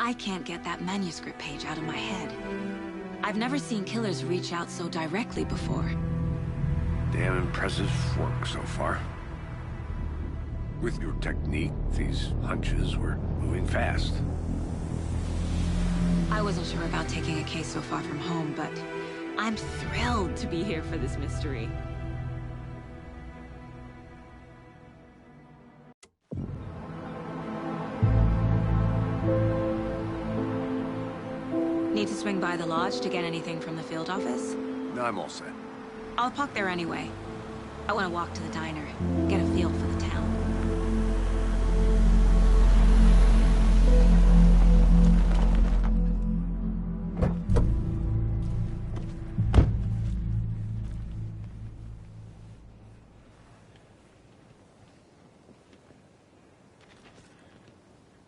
I can't get that manuscript page out of my head. I've never seen killers reach out so directly before. Damn impressive work so far. With your technique, these hunches were moving fast. I wasn't sure about taking a case so far from home, but I'm thrilled to be here for this mystery. Need to swing by the lodge to get anything from the field office? No, I'm all set. I'll park there anyway. I want to walk to the diner, get a feel for the town.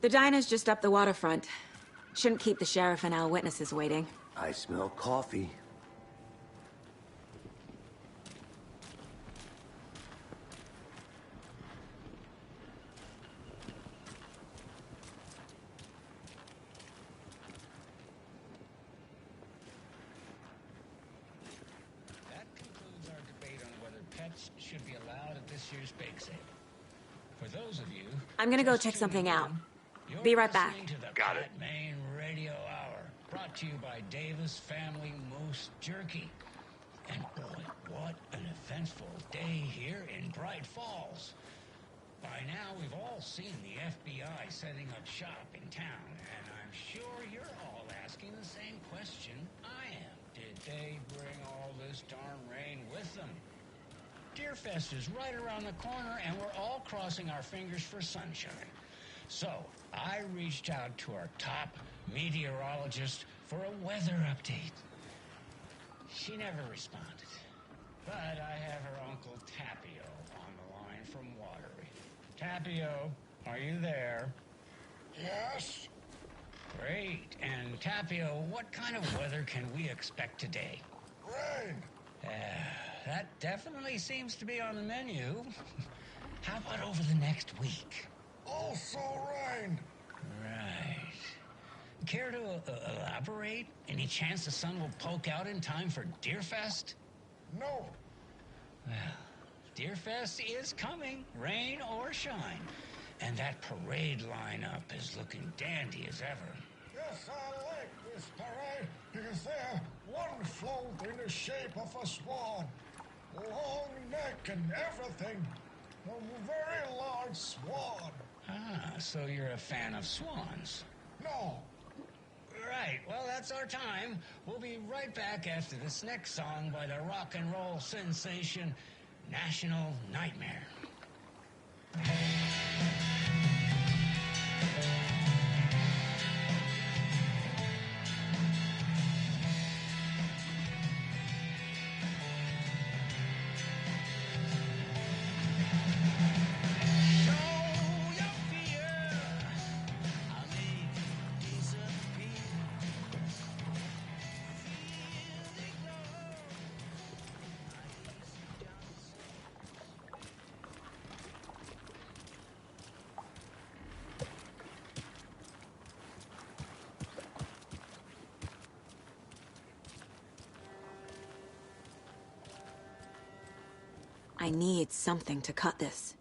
The diner's just up the waterfront. Shouldn't keep the sheriff and our witnesses waiting. I smell coffee. That concludes our debate on whether pets should be allowed at this year's bake sale. For those of you... I'm gonna go check something out. Be right back. Got it. Main Radio Hour, brought to you by Davis Family Moose Jerky. And boy, what an eventful day here in Bright Falls. By now, we've all seen the FBI setting up shop in town, and I'm sure you're all asking the same question I am. Did they bring all this darn rain with them? Deerfest is right around the corner, and we're all crossing our fingers for sunshine. So, I reached out to our top meteorologist for a weather update. She never responded. But I have her Uncle Tapio on the line from Watery. Tapio, are you there? Yes? Great. And Tapio, what kind of weather can we expect today? Rain. That definitely seems to be on the menu. How about over the next week? Also rain. Right. Care to elaborate? Any chance the sun will poke out in time for Deerfest? No. Well, Deerfest is coming, rain or shine. And that parade lineup is looking dandy as ever. Yes, I like this parade because they're one float in the shape of a swan. Long neck and everything. A very large swan. Ah, so you're a fan of swans. No. Right, well, that's our time. We'll be right back after this next song by the rock and roll sensation, National Nightmare. I need something to cut this.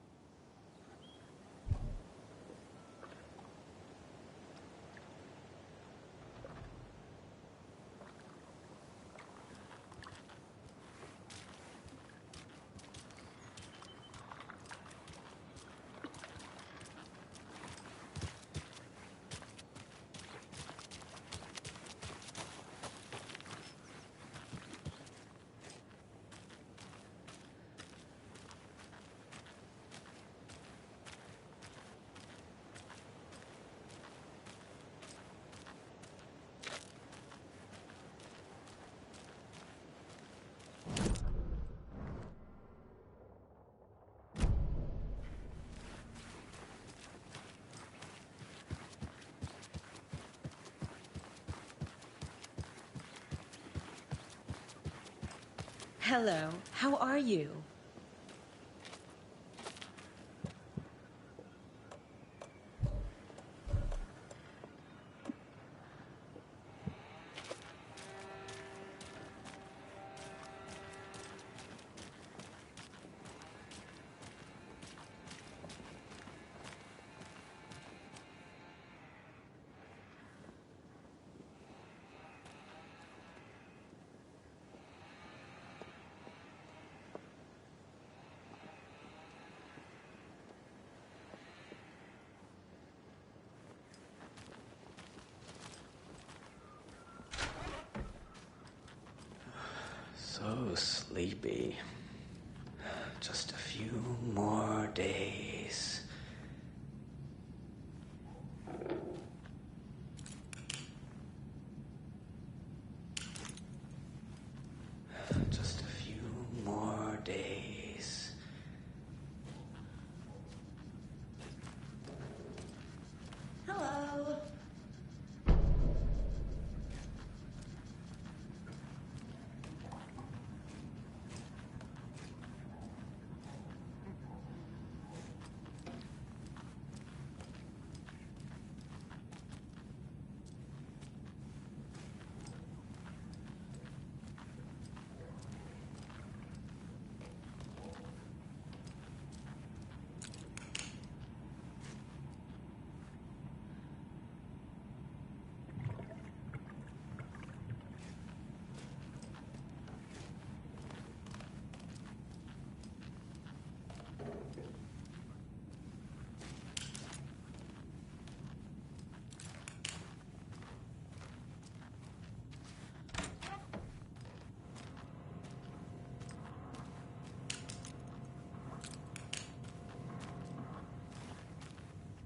Hello, how are you? So sleepy. Just a few more days. Just a few more days. Hello.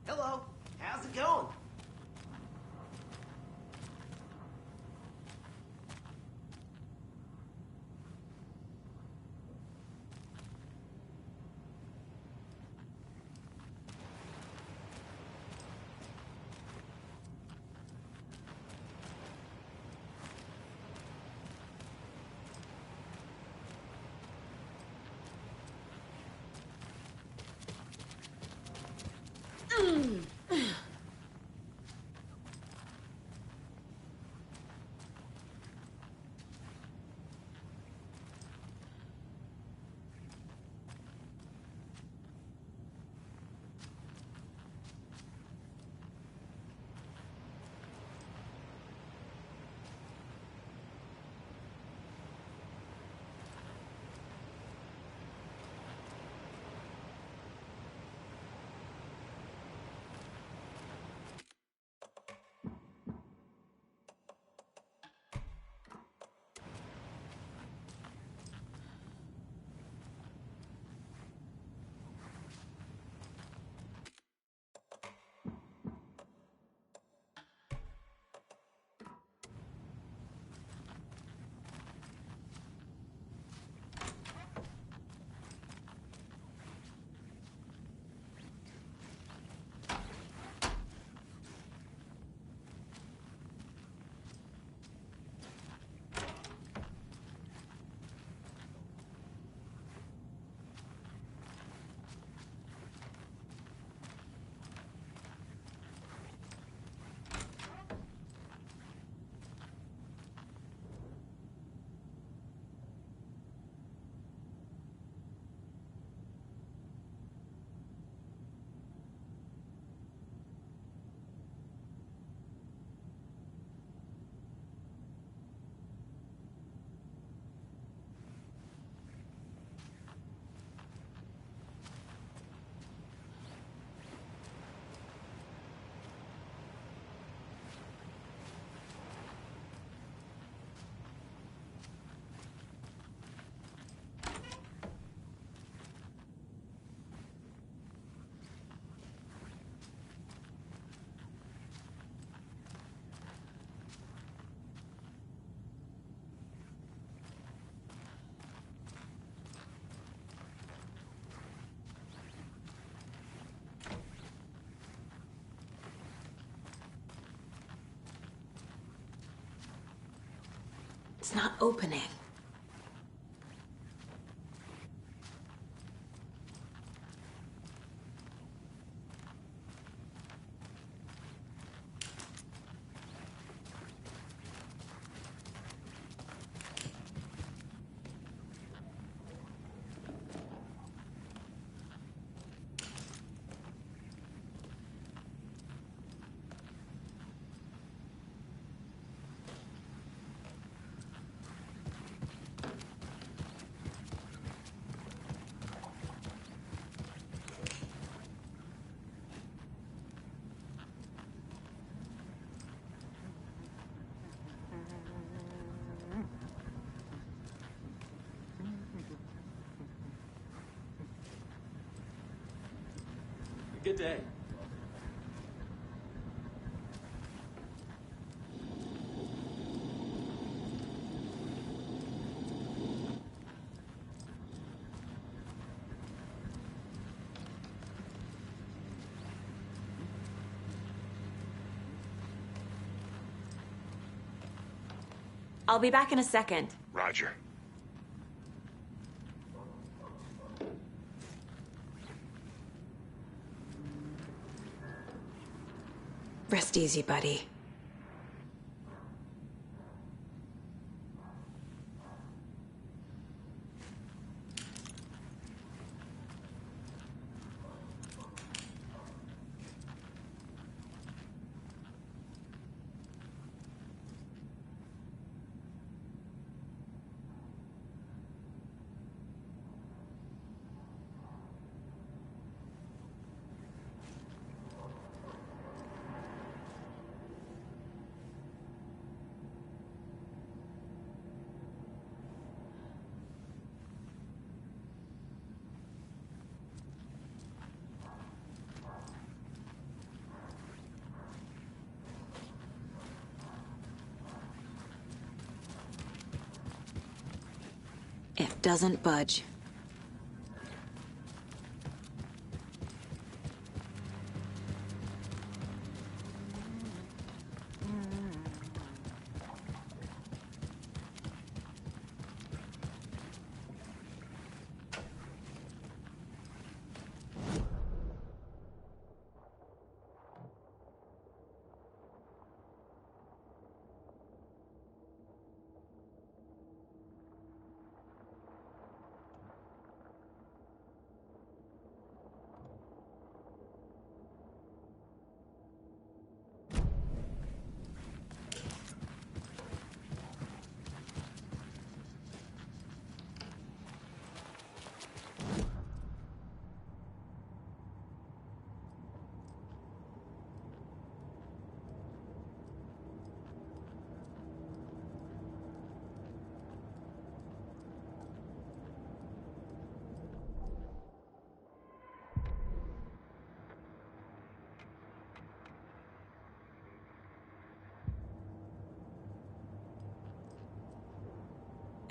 Hello, how's it going? It's not opening. Good day. I'll be back in a second. Roger. Rest easy, buddy. It doesn't budge.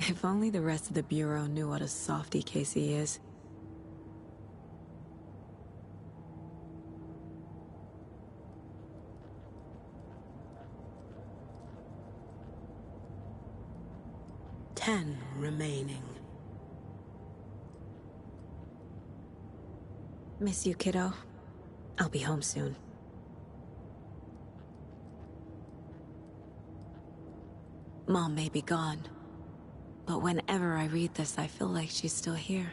If only the rest of the Bureau knew what a softy Casey is. Ten remaining. Miss you, kiddo. I'll be home soon. Mom may be gone. But whenever I read this, I feel like she's still here.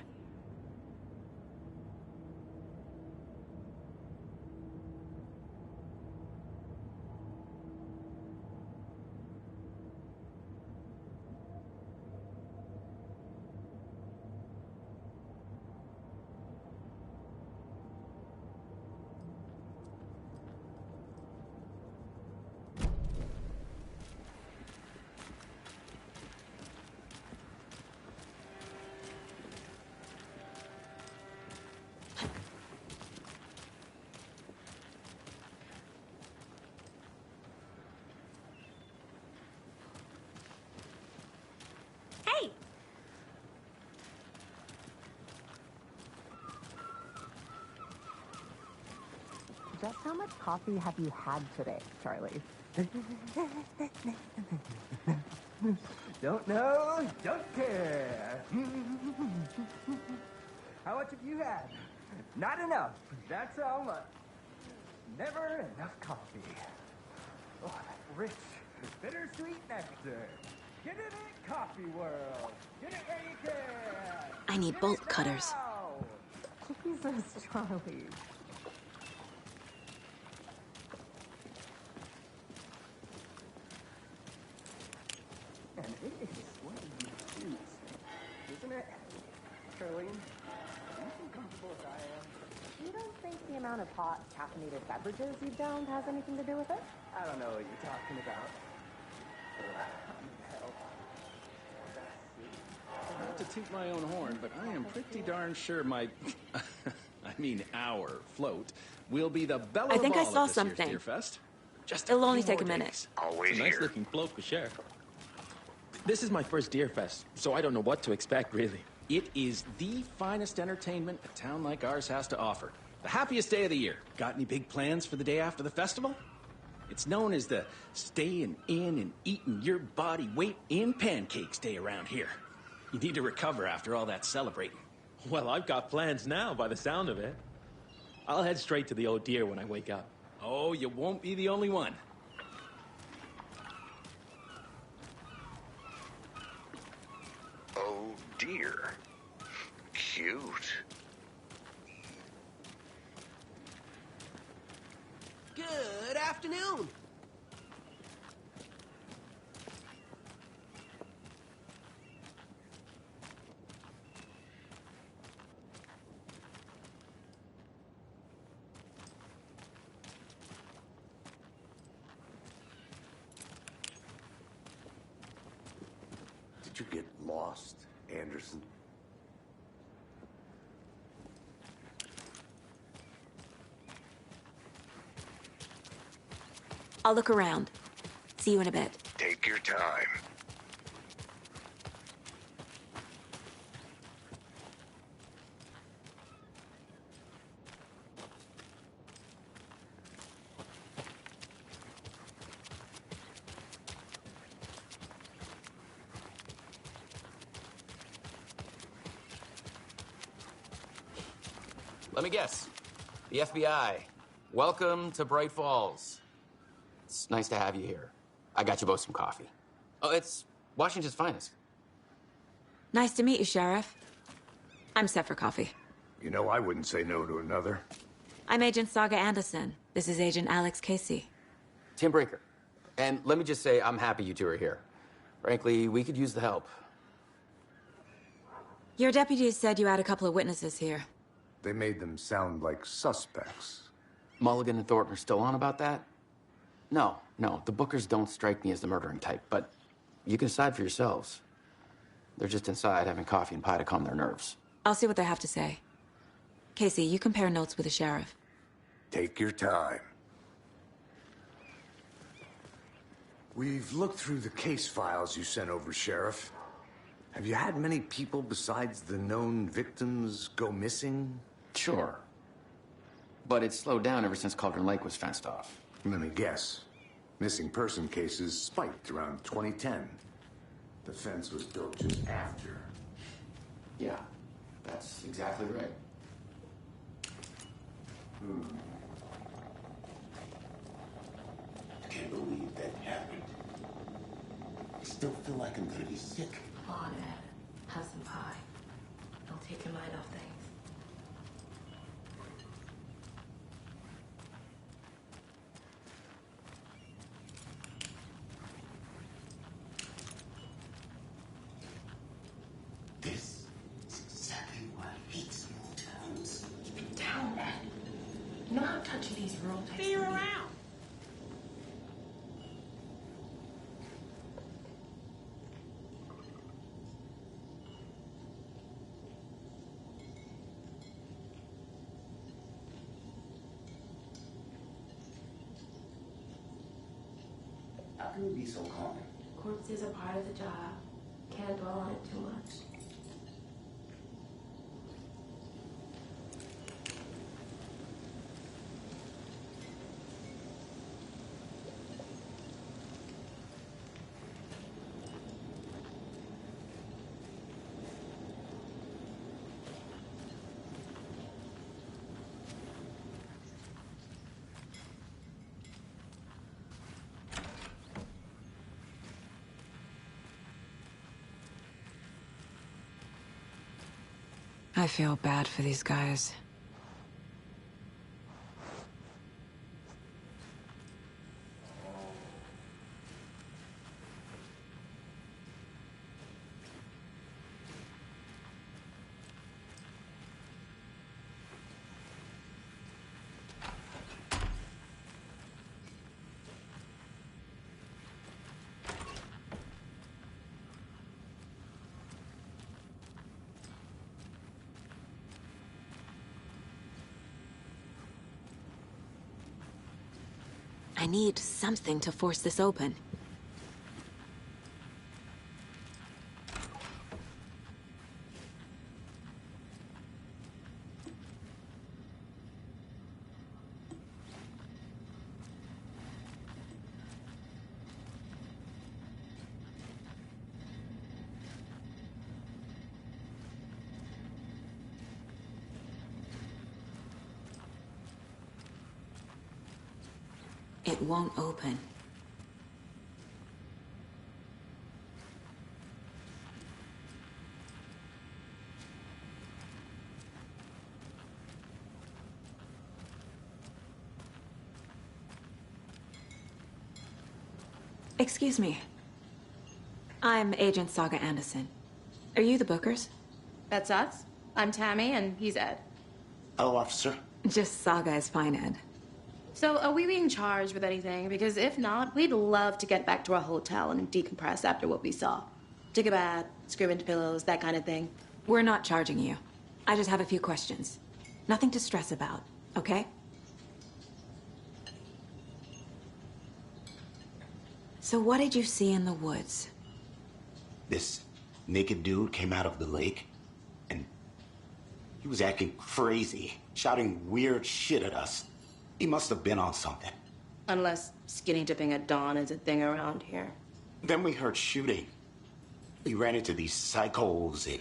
Just how much coffee have you had today, Charlie? Don't know, don't care. How much have you had? Not enough. That's how much. Never enough coffee. Oh, that rich, bittersweet nectar. Get it in Coffee World. Get it where you can. I need bolt cutters. Jesus, Charlie. And it is what you choose, isn't it, Charlene? Are you so comfortable as I am? You don't think the amount of hot, caffeinated beverages you've downed has anything to do with it? I don't know what you're talking about. Not to toot my own horn, but I am pretty darn sure my I mean our float, will be the belle I of think I all saw at this something. year's Deerfest. Just It'll a only few take more a minute. days. Always It's a nice here. looking float for sure. This is my first Deerfest, so I don't know what to expect, really. It is the finest entertainment a town like ours has to offer. The happiest day of the year. Got any big plans for the day after the festival? It's known as the staying in and eating your body weight in pancakes day around here. You need to recover after all that celebrating. Well, I've got plans now, by the sound of it. I'll head straight to the Old Deer when I wake up. Oh, you won't be the only one. Oh dear. Cute. Good afternoon. Did you get lost, Anderson? I'll look around. See you in a bit. Take your time. Let me guess. The FBI. Welcome to Bright Falls. It's nice to have you here. I got you both some coffee. Oh, it's Washington's finest. Nice to meet you, Sheriff. I'm set for coffee. You know, I wouldn't say no to another. I'm Agent Saga Anderson. This is Agent Alex Casey. Tim Brinker. And let me just say, I'm happy you two are here. Frankly, we could use the help. Your deputies said you had a couple of witnesses here. They made them sound like suspects. Mulligan and Thornton are still on about that? No, the Bookers don't strike me as the murdering type, but you can decide for yourselves. They're just inside having coffee and pie to calm their nerves. I'll see what they have to say. Casey, you compare notes with the sheriff. Take your time. We've looked through the case files you sent over, Sheriff. Have you had many people besides the known victims go missing? Sure. But it's slowed down ever since Cauldron Lake was fenced off. Let me guess. Missing person cases spiked around 2010. The fence was built just after. Yeah, that's exactly right. I can't believe that happened. I still feel like I'm gonna be sick. Come on, Ed. Have some pie. It'll take your mind off things. This is exactly why I hate small towns. Keep it down, Ed. You know how touchy these rural types See you can be. around. How can you be so calm? Corpses are part of the job. Can't dwell on it too much. I feel bad for these guys. I need something to force this open. It won't open. Excuse me. I'm Agent Saga Anderson. Are you the Bookers? That's us. I'm Tammy, and he's Ed. Hello, officer. Just Saga is fine, Ed. So, are we being charged with anything? Because if not, we'd love to get back to our hotel and decompress after what we saw. Take a bath, scream into pillows, that kind of thing. We're not charging you. I just have a few questions. Nothing to stress about, okay? So what did you see in the woods? This naked dude came out of the lake, and he was acting crazy, shouting weird shit at us. He must have been on something. Unless skinny dipping at dawn is a thing around here. Then we heard shooting. We ran into these psychos in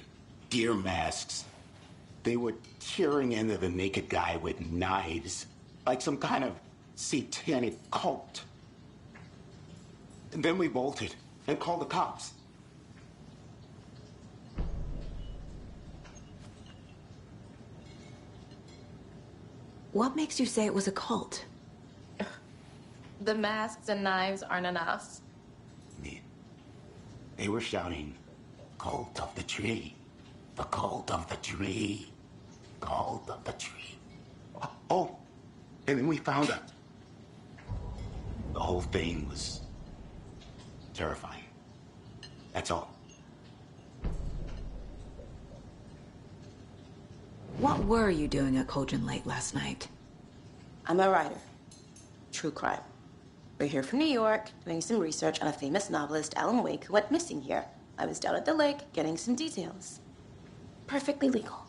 deer masks. They were tearing into the naked guy with knives, like some kind of satanic cult. And then we bolted and called the cops. What makes you say it was a cult? The masks and knives aren't enough. They were shouting, "Cult of the tree, the cult of the tree, cult of the tree." Oh, and then we found out. The whole thing was terrifying. That's all. What were you doing at Cauldron Lake last night? I'm a writer. True crime. We're here from New York, doing some research on a famous novelist, Alan Wake, who went missing here. I was down at the lake, getting some details. Perfectly legal.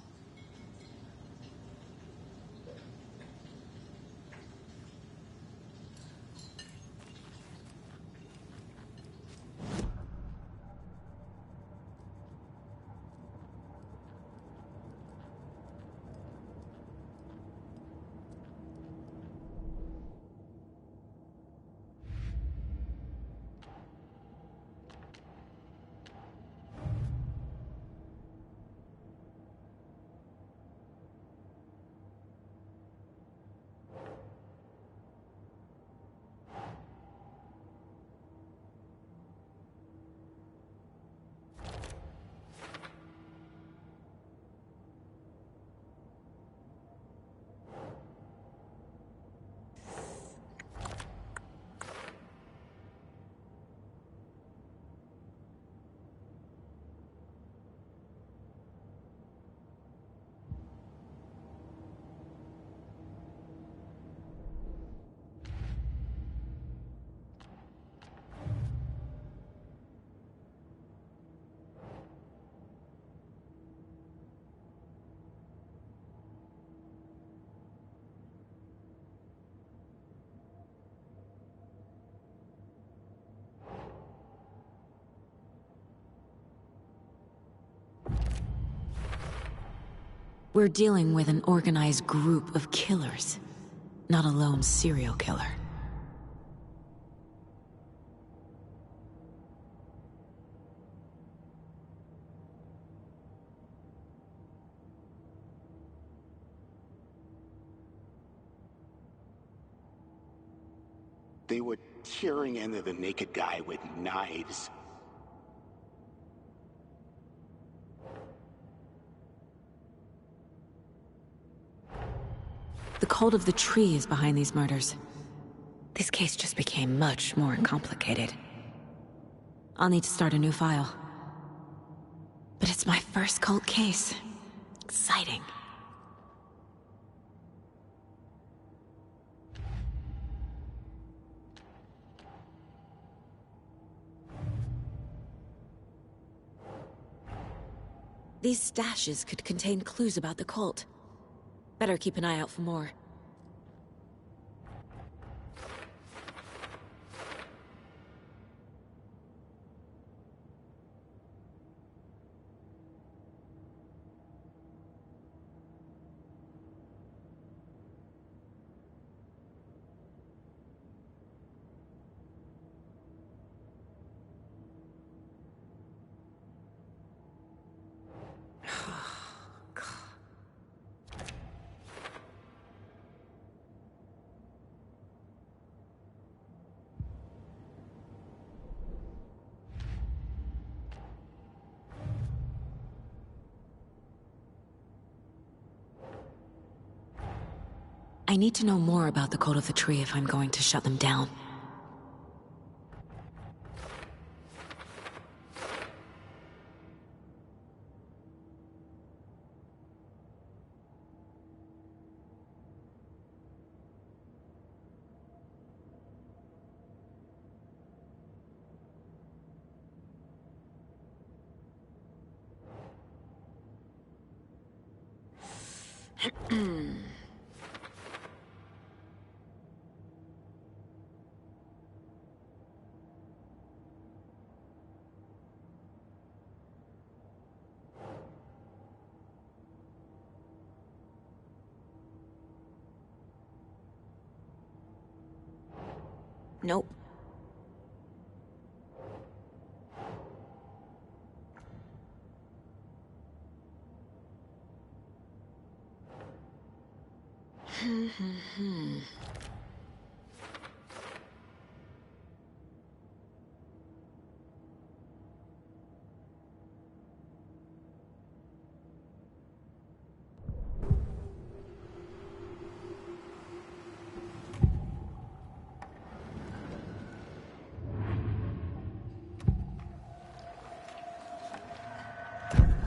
We're dealing with an organized group of killers, not a lone serial killer. They were tearing into the naked guy with knives. The cult of the tree is behind these murders. This case just became much more complicated. I'll need to start a new file. But it's my first cult case. Exciting. These stashes could contain clues about the cult. Better keep an eye out for more. I need to know more about the Cult of the Tree if I'm going to shut them down. Nope.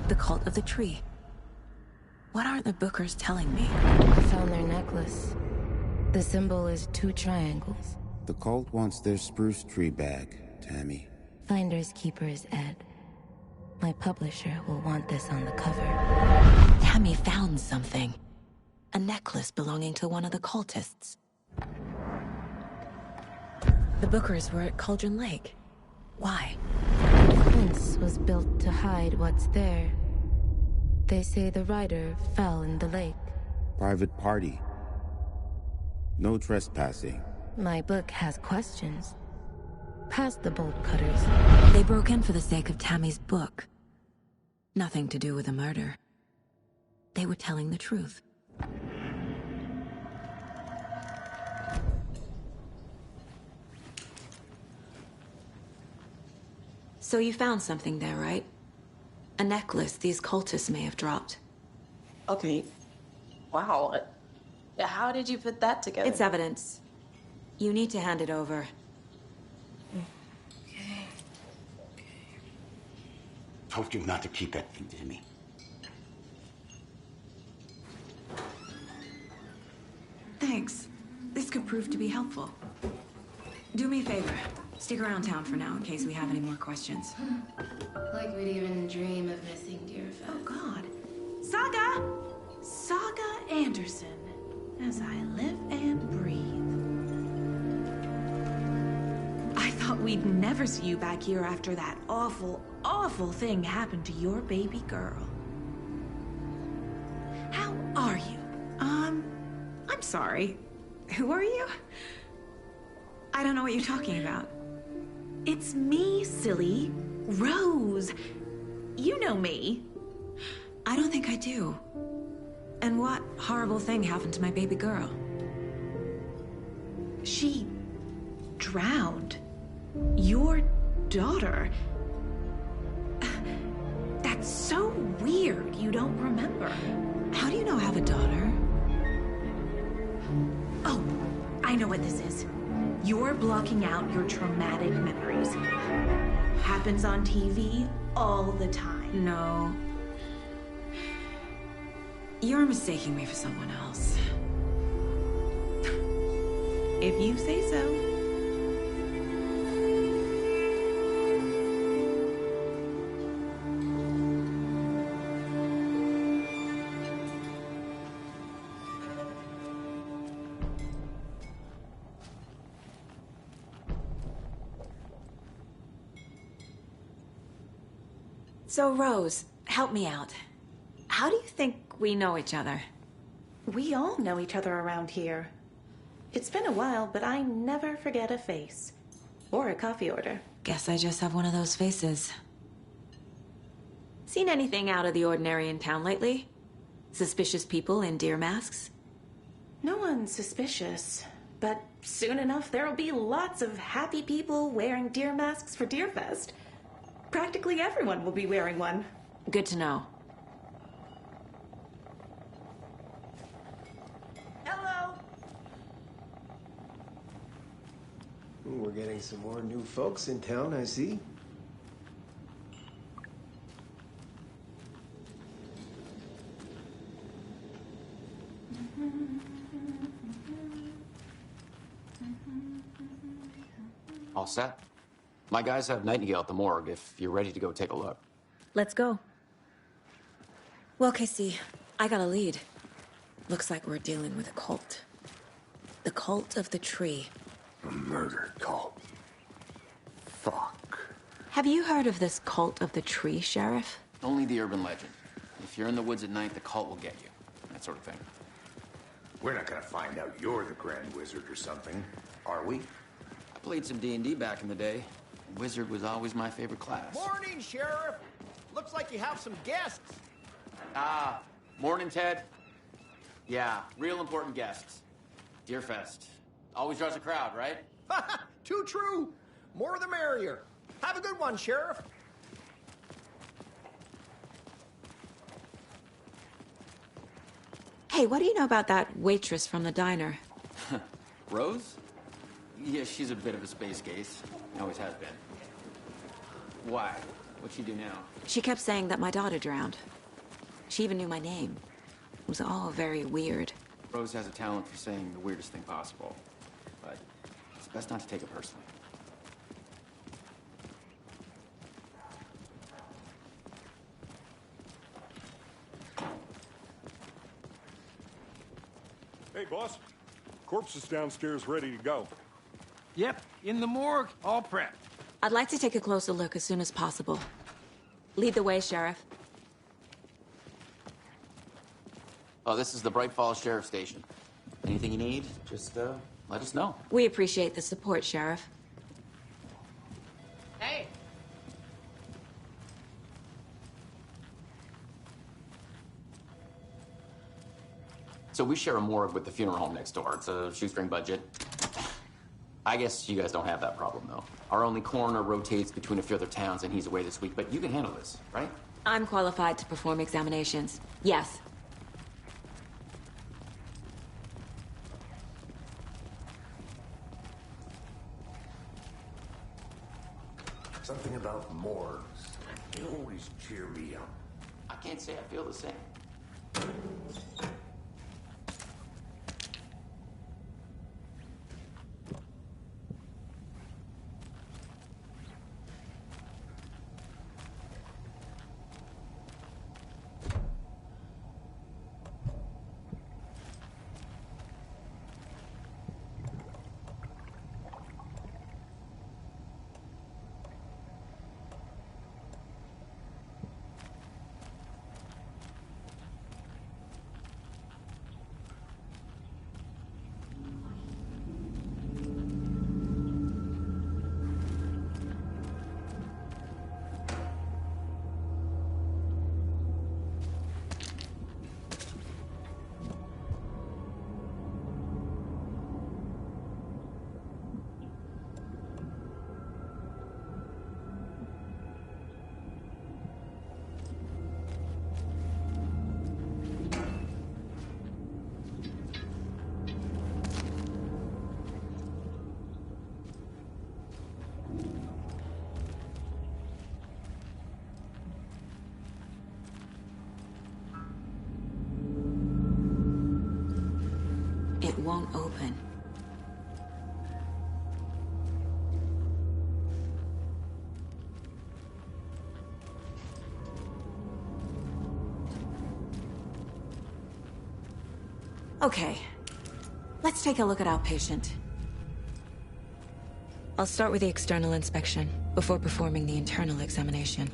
The Cult of the Tree. What are the Bookers telling me? I found their necklace. The symbol is 2 triangles. The cult wants their spruce tree back, Tammy. Finders Keepers Ed. My publisher will want this on the cover. Tammy found something. A necklace belonging to one of the cultists. The Bookers were at Cauldron Lake. Why? The fence was built to hide what's there. They say the rider fell in the lake. Private party. No trespassing. My book has questions. Past the bolt cutters. They broke in for the sake of Tammy's book. Nothing to do with a murder. They were telling the truth. So you found something there, right? A necklace these cultists may have dropped. Okay. Wow. How did you put that together? It's evidence. You need to hand it over. Told you not to keep that thing to me. Thanks. This could prove to be helpful. Do me a favor. Stick around town for now in case we have any more questions. Like we'd even dream of missing Deerfest. Oh, God. Saga Anderson. As I live and breathe. I thought we'd never see you back here after that awful, awful thing happened to your baby girl. How are you? I'm sorry. Who are you? I don't know what you're talking about. It's me, silly. Rose. You know me. I don't think I do. And what horrible thing happened to my baby girl? She drowned. Your daughter. That's so weird you don't remember. How do you know I have a daughter? Oh, I know what this is. You're blocking out your traumatic memories. Happens on TV all the time. No. You're mistaking me for someone else. If you say so. So, Rose, help me out. How do you think we know each other? We all know each other around here. It's been a while, but I never forget a face. Or a coffee order. Guess I just have one of those faces. Seen anything out of the ordinary in town lately? Suspicious people in deer masks? No one's suspicious. But soon enough, there'll be lots of happy people wearing deer masks for Deerfest. Practically everyone will be wearing one. Good to know. Hello. We're getting some more new folks in town, I see. All set? My guys have Nightingale at the morgue if you're ready to go take a look. Let's go. Well, Casey, I got a lead. Looks like we're dealing with a cult. The Cult of the Tree. A murder cult. Fuck. Have you heard of this Cult of the Tree, Sheriff? Only the urban legend. If you're in the woods at night, the cult will get you. That sort of thing. We're not gonna find out you're the Grand Wizard or something, are we? I played some D&D back in the day. Wizard was always my favorite class. Morning, Sheriff. Looks like you have some guests. Ah, morning, Ted. Yeah, real important guests. Deerfest. Always draws a crowd, right? Too true. More the merrier. Have a good one, Sheriff. Hey, what do you know about that waitress from the diner? Rose? Yeah, she's a bit of a space case. Always has been. Why? What'd she do now? She kept saying that my daughter drowned. She even knew my name. It was all very weird. Rose has a talent for saying the weirdest thing possible. But it's best not to take it personally. Hey, boss. Corpse is downstairs ready to go. Yep, in the morgue, all prepped. I'd like to take a closer look as soon as possible. Lead the way, Sheriff. Oh, this is the Bright Falls Sheriff Station. Anything you need, just let us know. We appreciate the support, Sheriff. Hey. So we share a morgue with the funeral home next door. It's a shoestring budget. I guess you guys don't have that problem, though. Our only coroner rotates between a few other towns, and he's away this week, but you can handle this, right? I'm qualified to perform examinations. Yes. Something about morgues. They always cheer me up. I can't say I feel the same. It won't open. Okay. Let's take a look at our patient. I'll start with the external inspection before performing the internal examination.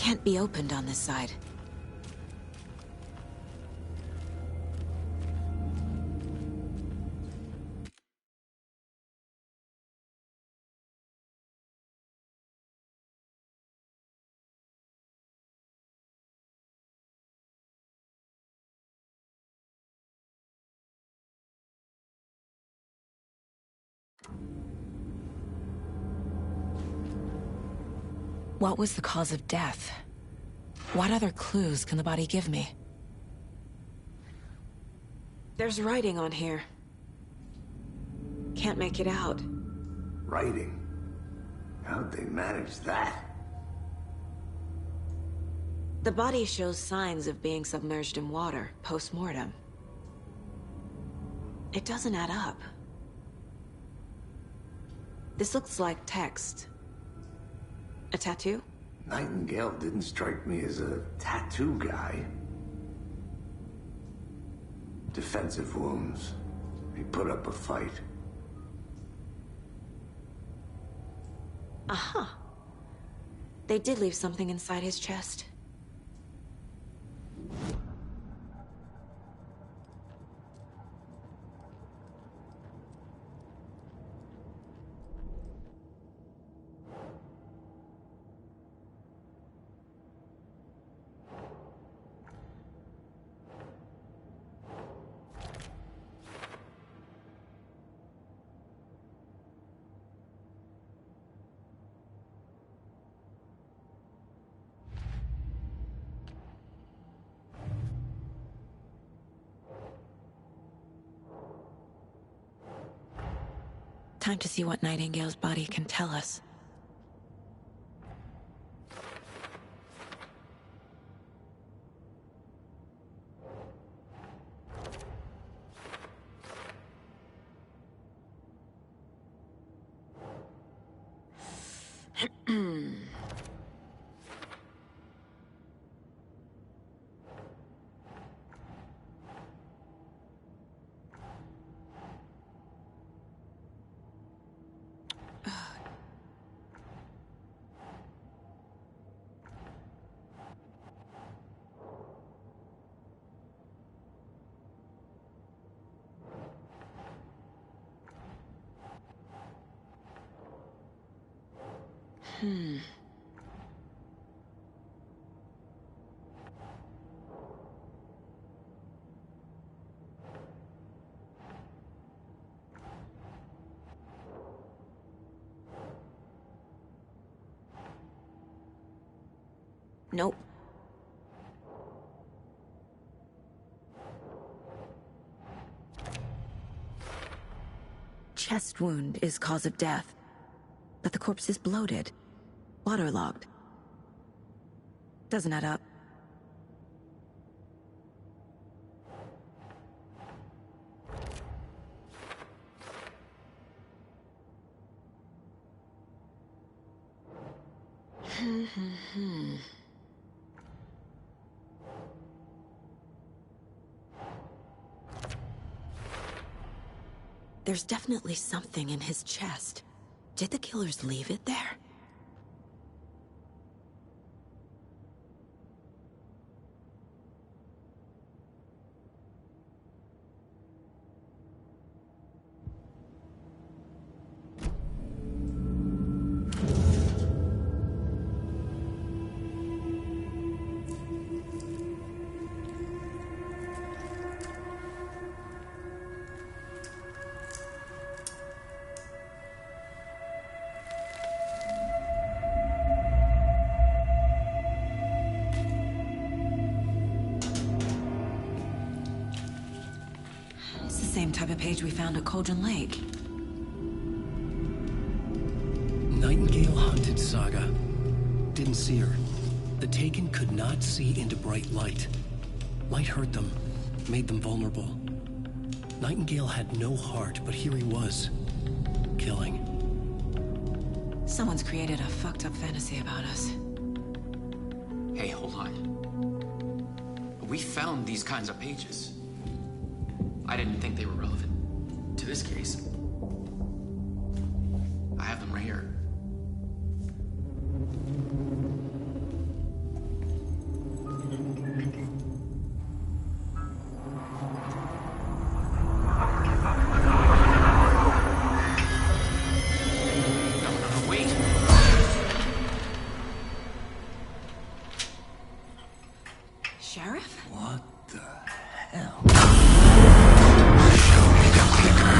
Can't be opened on this side. What was the cause of death? What other clues can the body give me? There's writing on here. Can't make it out. Writing? How'd they manage that? The body shows signs of being submerged in water, post-mortem. It doesn't add up. This looks like text. A tattoo? Nightingale didn't strike me as a tattoo guy. Defensive wounds. He put up a fight. Aha. They did leave something inside his chest. Time to see what Nightingale's body can tell us. Nope. Chest wound is cause of death, but the corpse is bloated, waterlogged. Doesn't add up. There's definitely something in his chest. Did the killers leave it there? Same type of page we found at Cauldron Lake. Nightingale hunted Saga. Didn't see her. The Taken could not see into bright light. Light hurt them, made them vulnerable. Nightingale had no heart, but here he was, killing. Someone's created a fucked up fantasy about us. Hey, hold on. We found these kinds of pages. I didn't think they were relevant to this case. I have them right here. Sheriff? What the hell? Show me the clicker.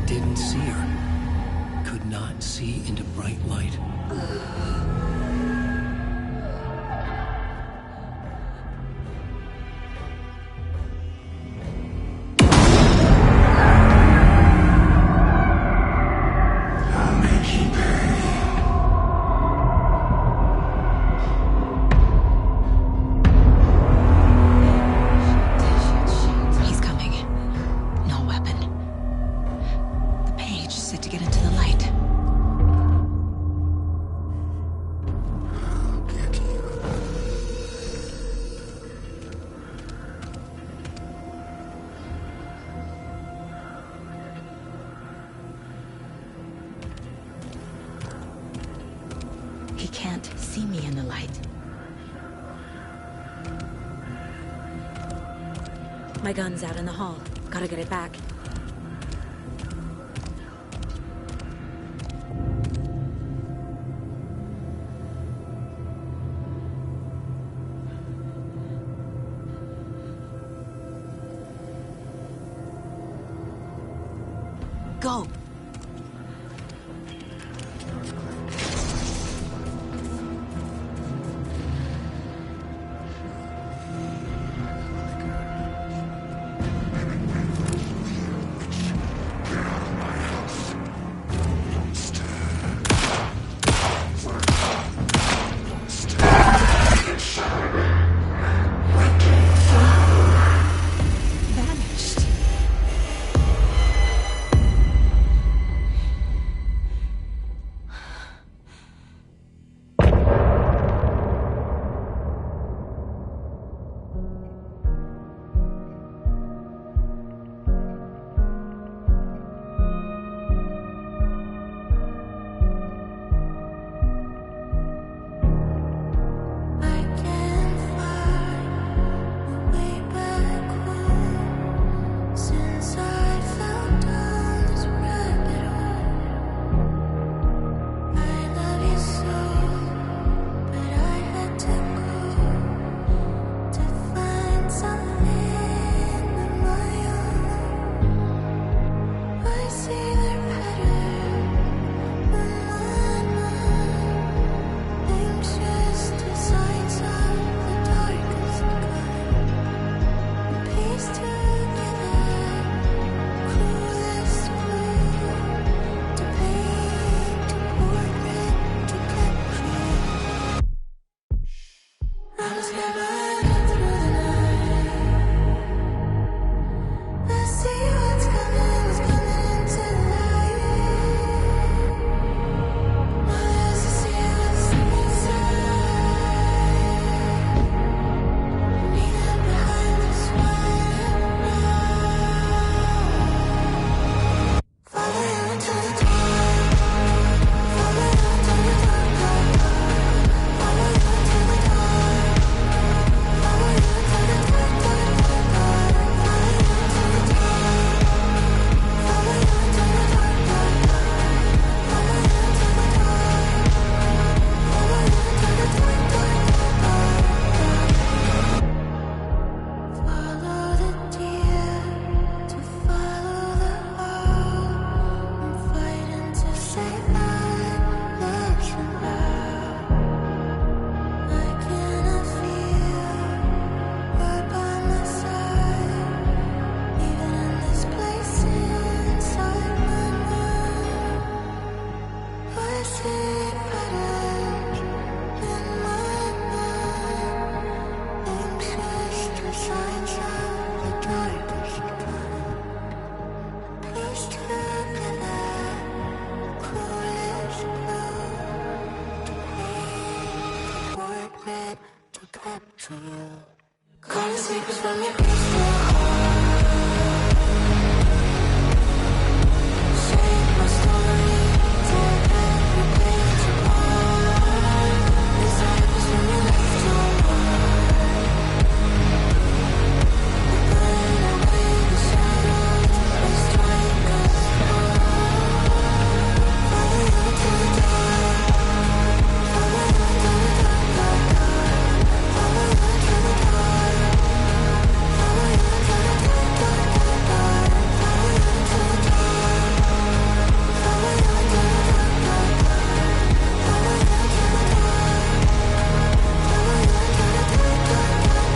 Didn't see her. Could not see into bright light. I'll make you pay. He's coming. No weapon. The page set to get into the light. I'll get you. He can't see me in the light. My gun's out in the hall. Gotta get it back. Go! grab to you. Calling secrets from your crystal heart. Shake my story, tear every page apart. Disciples from your left to right. We burn away the shadows, we strike us apart. Follow you to the dark. Follow you to the dark, dark, dark. Follow you to the dark. Follow you to the dark, dark, dark, dark. Follow you to the dark. Follow you to the dark, dark, dark. Follow you to the dark. Follow you to the dark, dark,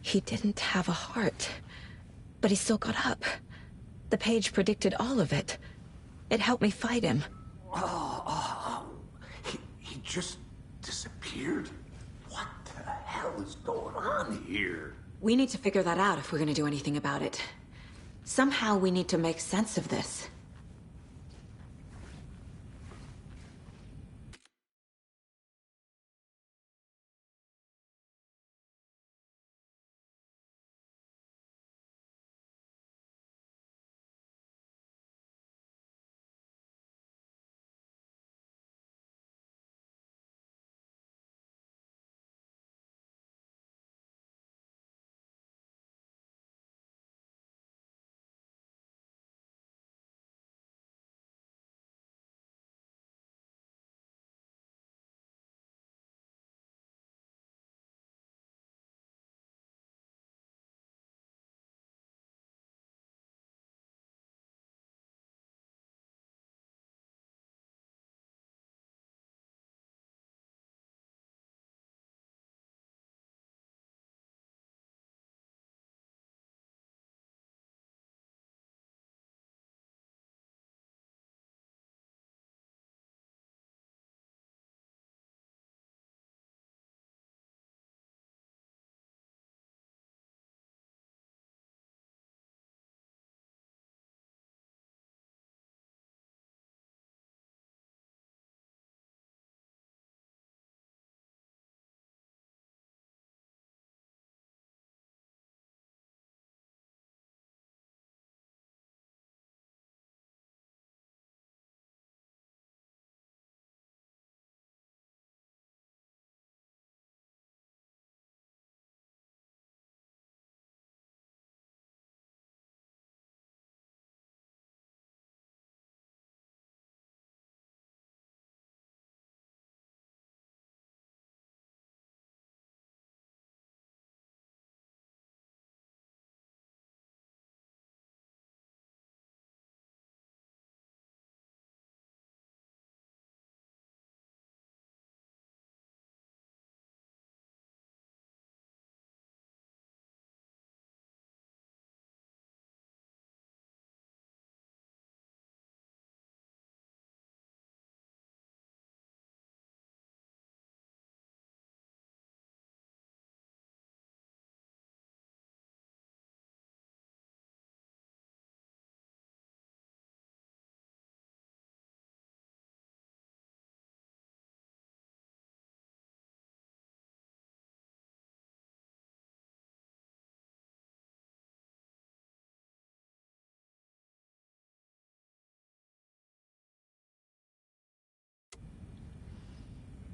He didn't have a heart, but he still got up. The page predicted all of it. It helped me fight him. He just disappeared? What the hell is going on here? We need to figure that out if we're gonna do anything about it. Somehow we need to make sense of this.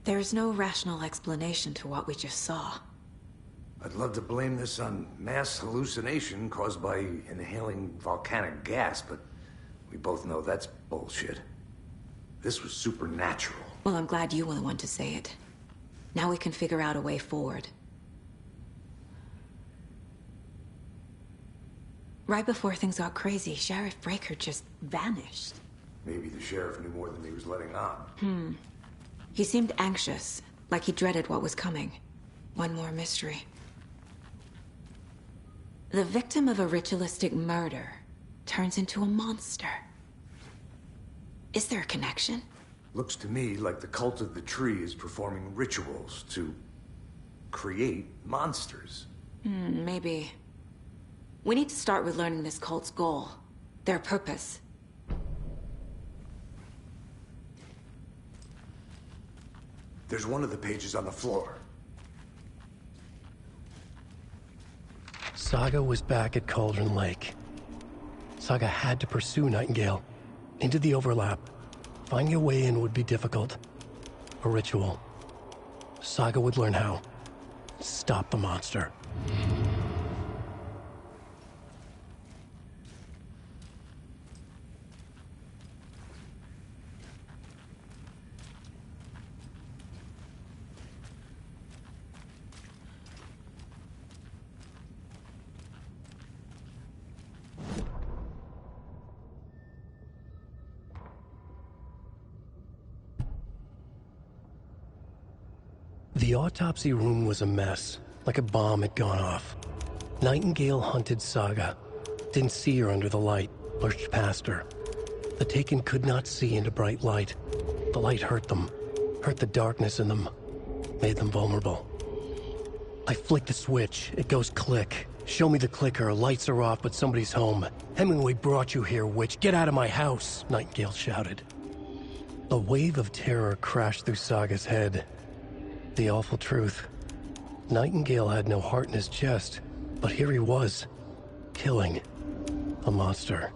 There's no rational explanation to what we just saw. I'd love to blame this on mass hallucination caused by inhaling volcanic gas, but we both know that's bullshit. This was supernatural. Well, I'm glad you were the one to say it. Now we can figure out a way forward. Right before things got crazy, Sheriff Breaker just vanished. Maybe the sheriff knew more than he was letting on. He seemed anxious, like he dreaded what was coming. One more mystery. The victim of a ritualistic murder turns into a monster. Is there a connection? Looks to me like the cult of the tree is performing rituals to create monsters. Maybe. We need to start with learning this cult's goal, their purpose. There's one of the pages on the floor. Saga was back at Cauldron Lake. Saga had to pursue Nightingale into the overlap. Finding a way in would be difficult. A ritual. Saga would learn how. Stop the monster. The autopsy room was a mess, like a bomb had gone off. Nightingale hunted Saga. Didn't see her under the light, lurched past her. The Taken could not see into bright light. The light hurt them, hurt the darkness in them, made them vulnerable. I flick the switch, it goes click. Show me the clicker, lights are off, but somebody's home. Hemingway brought you here, witch. Get out of my house, Nightingale shouted. A wave of terror crashed through Saga's head. The awful truth. Nightingale had no heart in his chest, but here he was, killing a monster.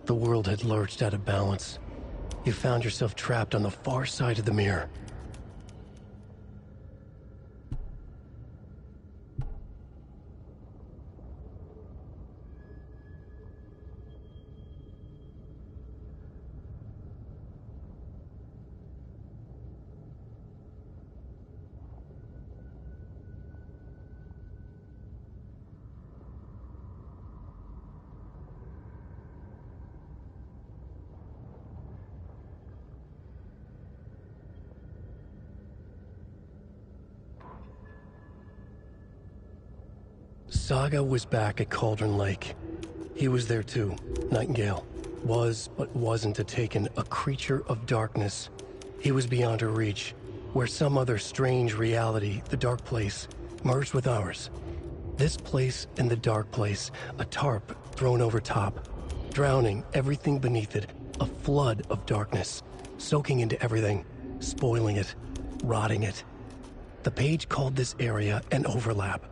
The world had lurched out of balance. You found yourself trapped on the far side of the mirror. Saga was back at Cauldron Lake. He was there too, Nightingale. Was, but wasn't a Taken, a creature of darkness. He was beyond her reach, where some other strange reality, the dark place, merged with ours. This place and the dark place, a tarp thrown over top, drowning everything beneath it, a flood of darkness, soaking into everything, spoiling it, rotting it. The page called this area an overlap.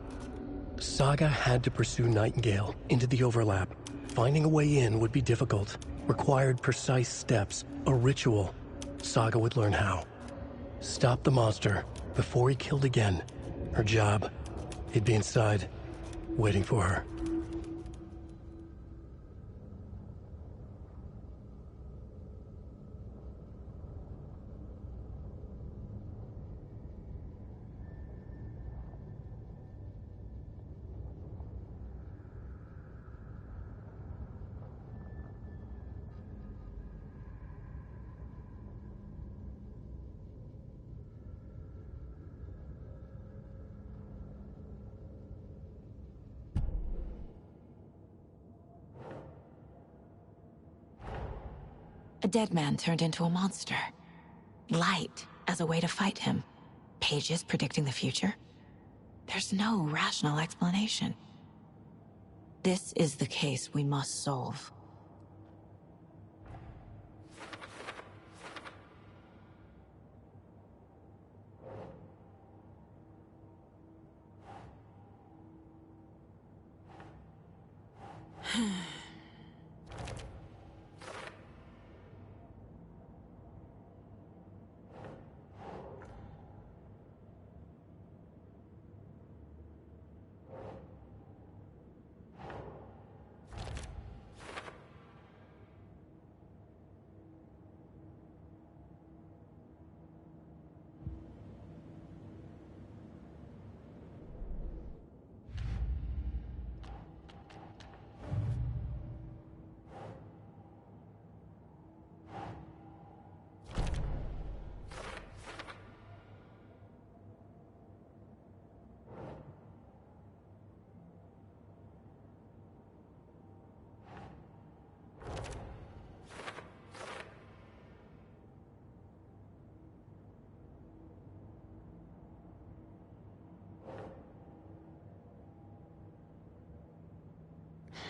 Saga had to pursue Nightingale into the overlap. Finding a way in would be difficult, required precise steps, a ritual. Saga would learn how. Stop the monster before he killed again. Her job. He'd be inside, waiting for her. A dead man turned into a monster. Light as a way to fight him. Pages predicting the future. There's no rational explanation. This is the case we must solve.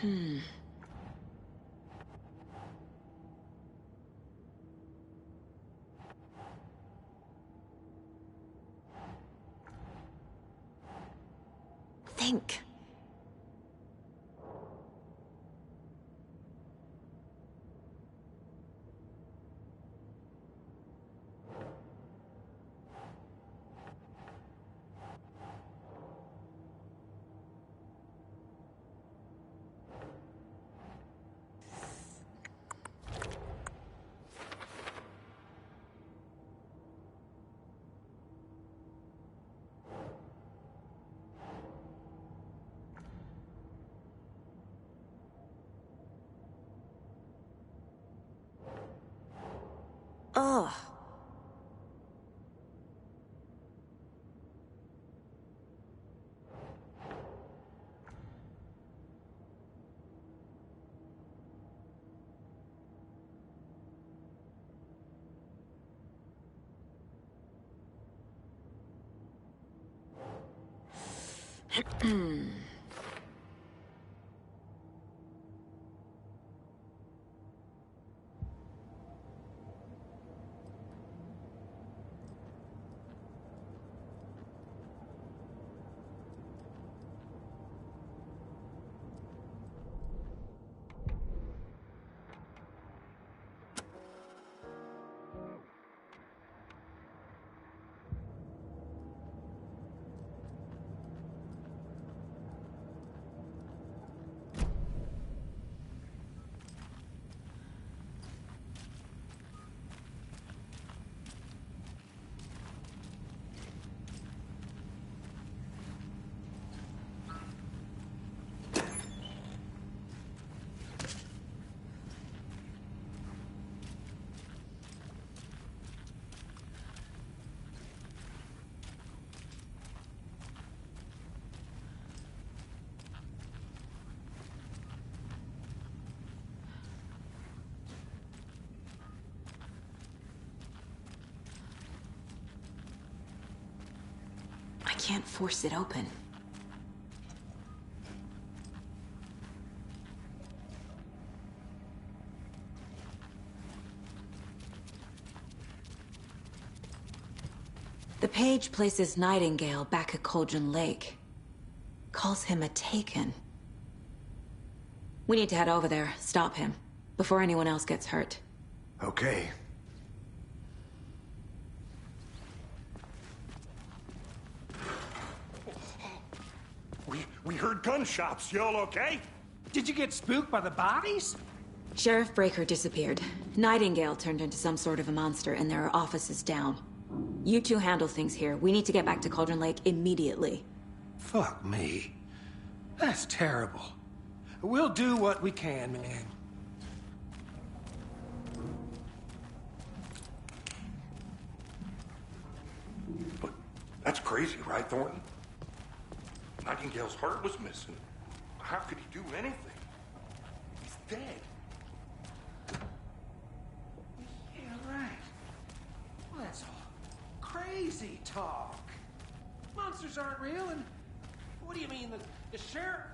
Think. Ugh. I can't force it open. The page places Nightingale back at Cauldron Lake. Calls him a Taken. We need to head over there, stop him, before anyone else gets hurt. Okay. We heard gunshots. You all okay? Did you get spooked by the bodies? Sheriff Breaker disappeared. Nightingale turned into some sort of a monster, and there are offices down. You two handle things here. We need to get back to Cauldron Lake immediately. Fuck me. That's terrible. We'll do what we can, man. But that's crazy, right, Thornton? Nightingale's heart was missing. How could he do anything? He's dead. Yeah, right. Well, that's all crazy talk. Monsters aren't real, and what do you mean, the sheriff?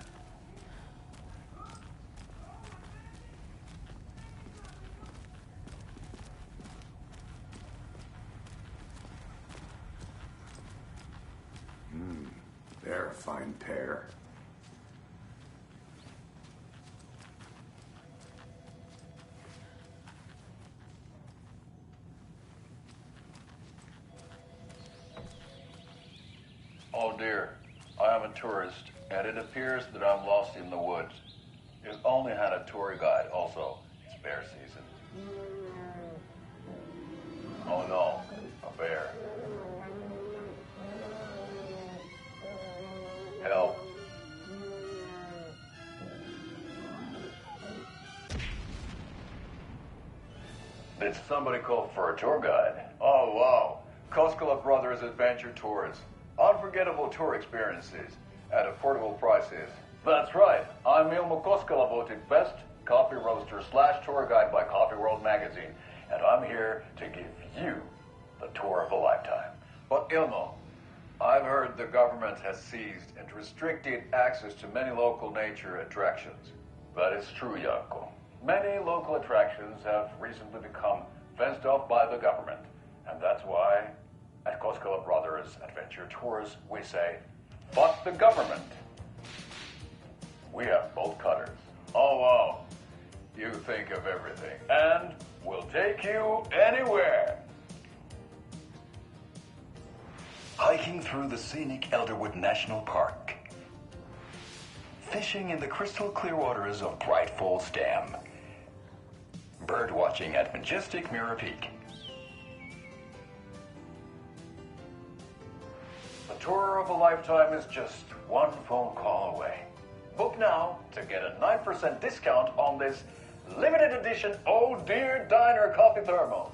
They're a fine pair. Oh dear, I am a tourist, and it appears that I'm lost in the woods. You've only had a tour guide, also. It's bear season. Oh no, a bear. Help. Did somebody call for a tour guide? Oh, wow. Koskela Brothers Adventure Tours. Unforgettable tour experiences at affordable prices. That's right. I'm Ilmo Koskela, voted best coffee roaster / tour guide by Coffee World magazine. And I'm here to give you the tour of a lifetime. But Ilmo, I've heard the government has seized and restricted access to many local nature attractions. That is true, Yanko. Many local attractions have recently become fenced off by the government. And that's why, at Koskela Brothers Adventure Tours, we say, fuck the government. We have bolt cutters. Oh, wow. You think of everything. And we'll take you anywhere. Hiking through the scenic Elderwood National Park. Fishing in the crystal clear waters of Bright Falls Dam. Bird watching at majestic Mirror Peak. The tour of a lifetime is just one phone call away. Book now to get a 9% discount on this limited edition Oh Dear Diner coffee thermos.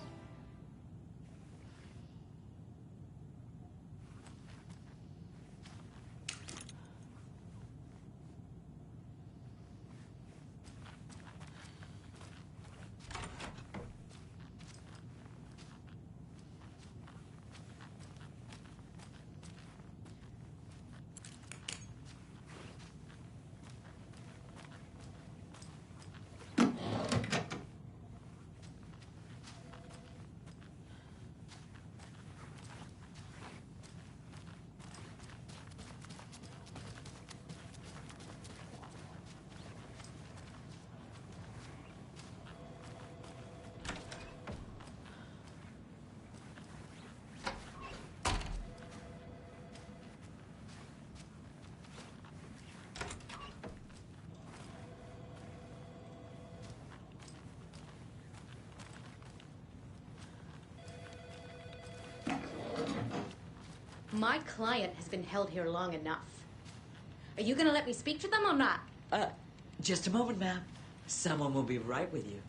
My client has been held here long enough. Are you gonna let me speak to them or not? Just a moment, ma'am. Someone will be right with you.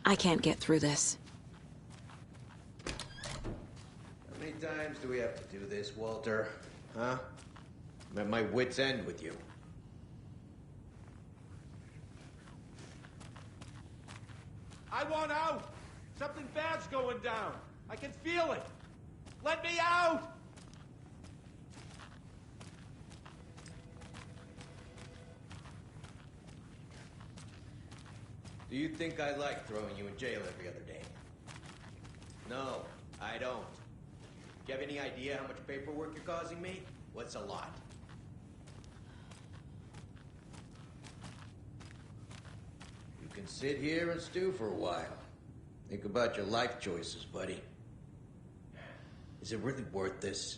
I can't get through this. How many times do we have to do this, Walter? Huh? I'm at my wit's end with you. I want out! Something bad's going down. I can feel it. Let me out! Do you think I like throwing you in jail every other day? No, I don't. Do you have any idea how much paperwork you're causing me? What's a lot? You can sit here and stew for a while. Think about your life choices, buddy. Is it really worth this?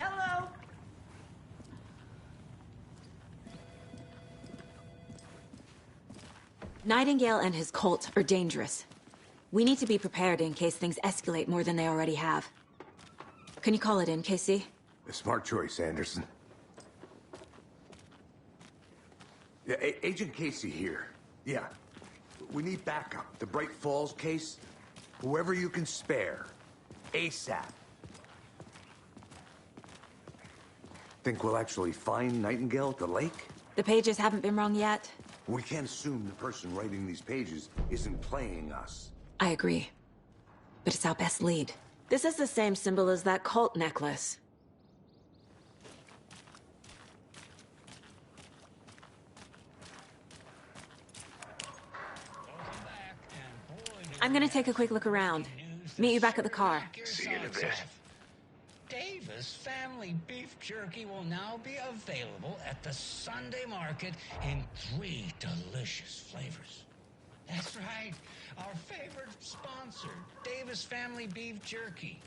Hello? Nightingale and his cult are dangerous. We need to be prepared in case things escalate more than they already have. Can you call it in, Casey? A smart choice, Anderson. Yeah, Agent Casey here. Yeah. We need backup. The Bright Falls case. Whoever you can spare. ASAP. Think we'll actually find Nightingale at the lake? The pages haven't been wrong yet. We can't assume the person writing these pages isn't playing us. I agree. But it's our best lead. This is the same symbol as that cult necklace. I'm gonna take a quick look around. Meet you back at the car. See you in a bit. Davis Family Beef Jerky will now be available at the Sunday market in 3 delicious flavors. That's right, our favorite sponsor, Davis Family Beef Jerky,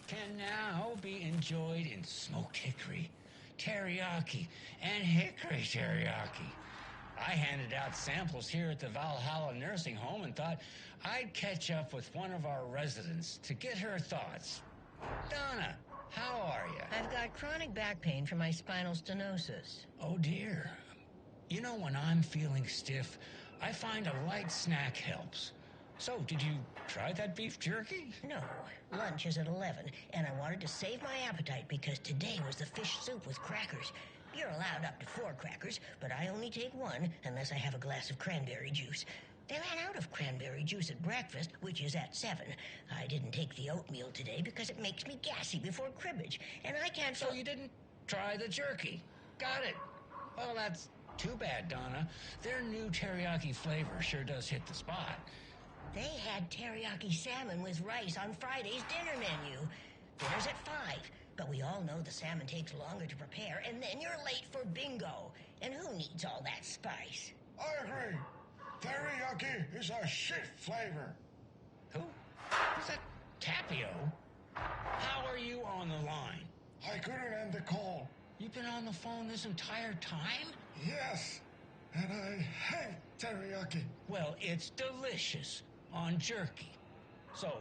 can now be enjoyed in smoked hickory, teriyaki, and hickory teriyaki. I handed out samples here at the Valhalla Nursing Home and thought I'd catch up with one of our residents to get her thoughts. Donna, how are you? I've got chronic back pain from my spinal stenosis. Oh, dear. You know, when I'm feeling stiff, I find a light snack helps. So, did you try that beef jerky? No. Lunch is at 11, and I wanted to save my appetite because today was the fish soup with crackers. You're allowed up to 4 crackers, but I only take 1 unless I have a glass of cranberry juice. They ran out of cranberry juice at breakfast, which is at 7. I didn't take the oatmeal today because it makes me gassy before cribbage, and I can't... So you didn't try the jerky? Got it. Well, that's too bad, Donna. Their new teriyaki flavor sure does hit the spot. They had teriyaki salmon with rice on Friday's dinner menu. Dinner's at 5, but we all know the salmon takes longer to prepare, and then you're late for bingo. And who needs all that spice? I agree. Teriyaki is a shit flavor. Who? Is that Tapio? How are you on the line? I couldn't end the call. You've been on the phone this entire time? Yes, and I hate teriyaki. Well, it's delicious on jerky. So,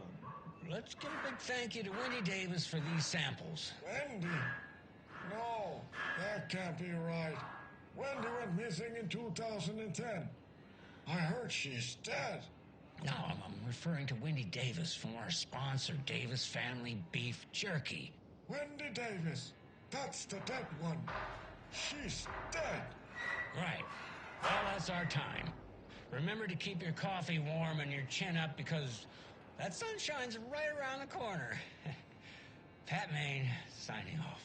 let's give a big thank you to Wendy Davis for these samples. Wendy? No, that can't be right. Wendy went missing in 2010. I heard she's dead. No, I'm referring to Wendy Davis from our sponsor, Davis Family Beef Jerky. Wendy Davis. That's the dead one. She's dead. Right. Well, that's our time. Remember to keep your coffee warm and your chin up because that sunshine's right around the corner. Pat Maine, signing off.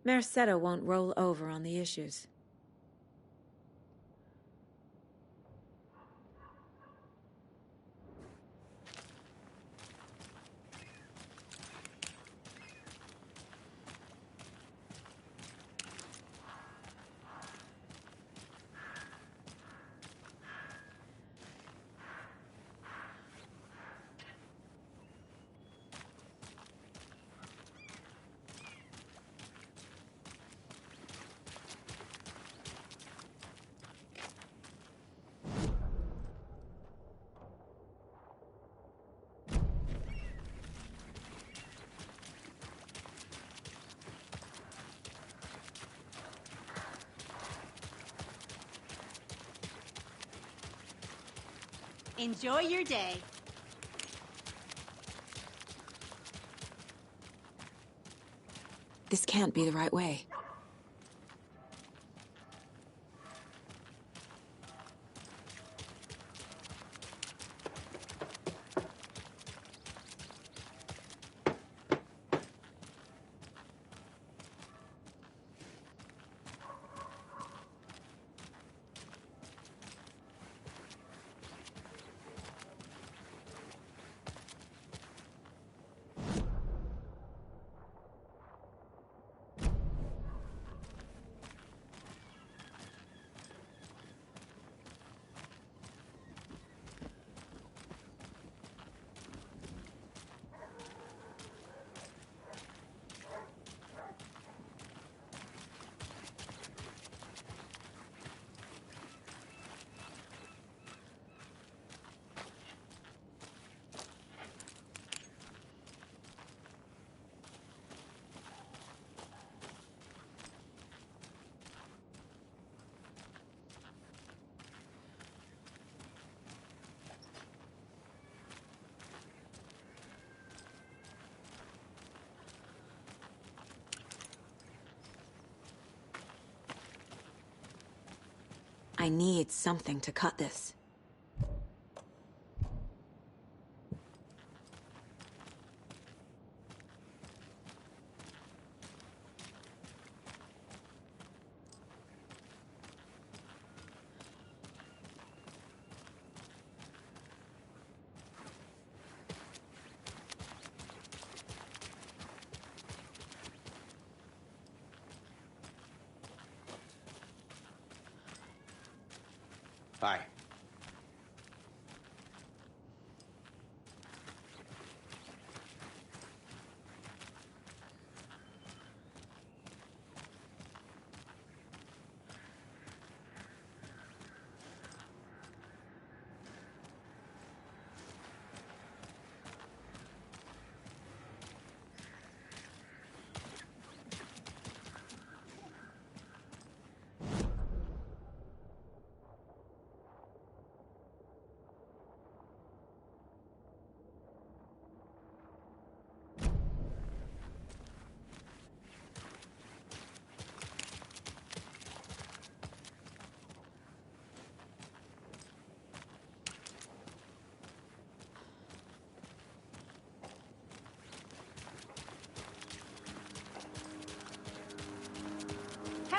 Merced won't roll over on the issues. Enjoy your day. This can't be the right way. I need something to cut this. Hi.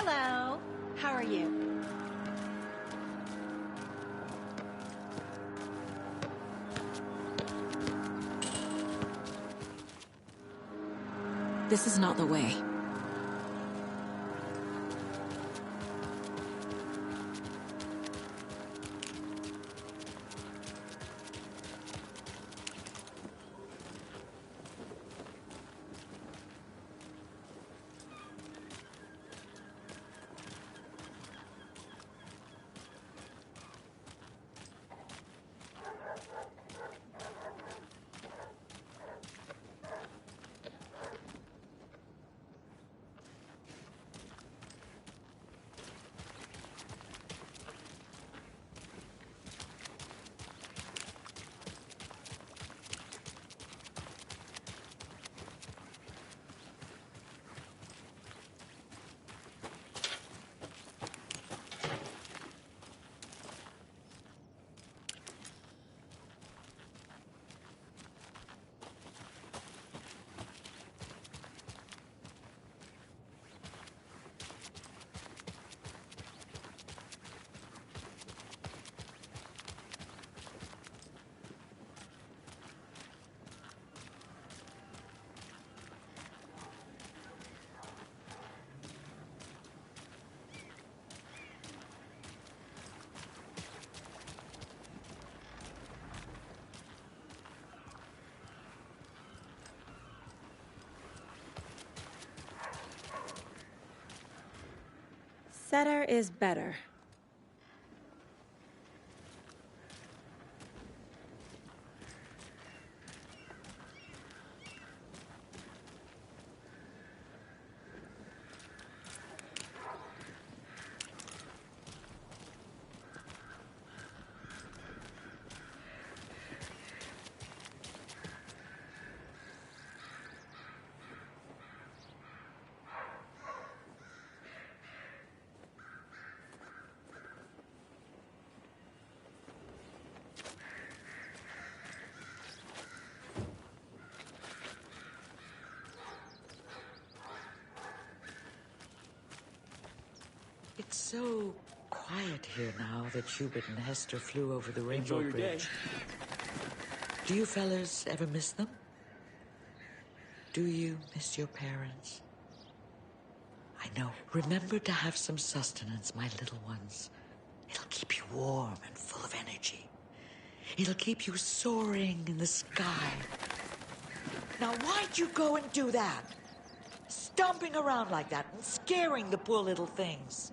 Hello. How are you? This is not the way. Setter is better. It's so quiet here now that Hubert and Hester flew over the Rainbow Enjoy your Bridge. day. Do you fellas ever miss them? Do you miss your parents? I know. Remember to have some sustenance, my little ones. It'll keep you warm and full of energy. It'll keep you soaring in the sky. Now, why'd you go and do that? Stomping around like that and scaring the poor little things.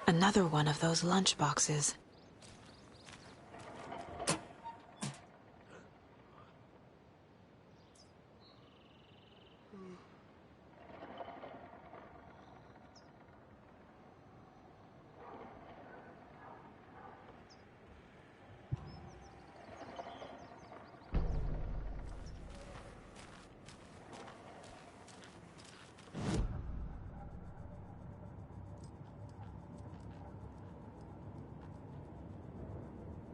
Another one of those lunch boxes.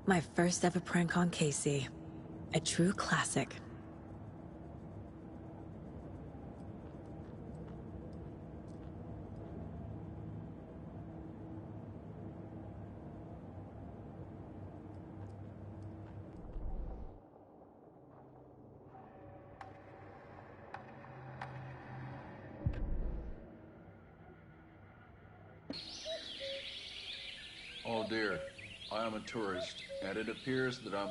My first ever prank on Casey. A true classic. Oh dear, I am a tourist, and it appears that I'm...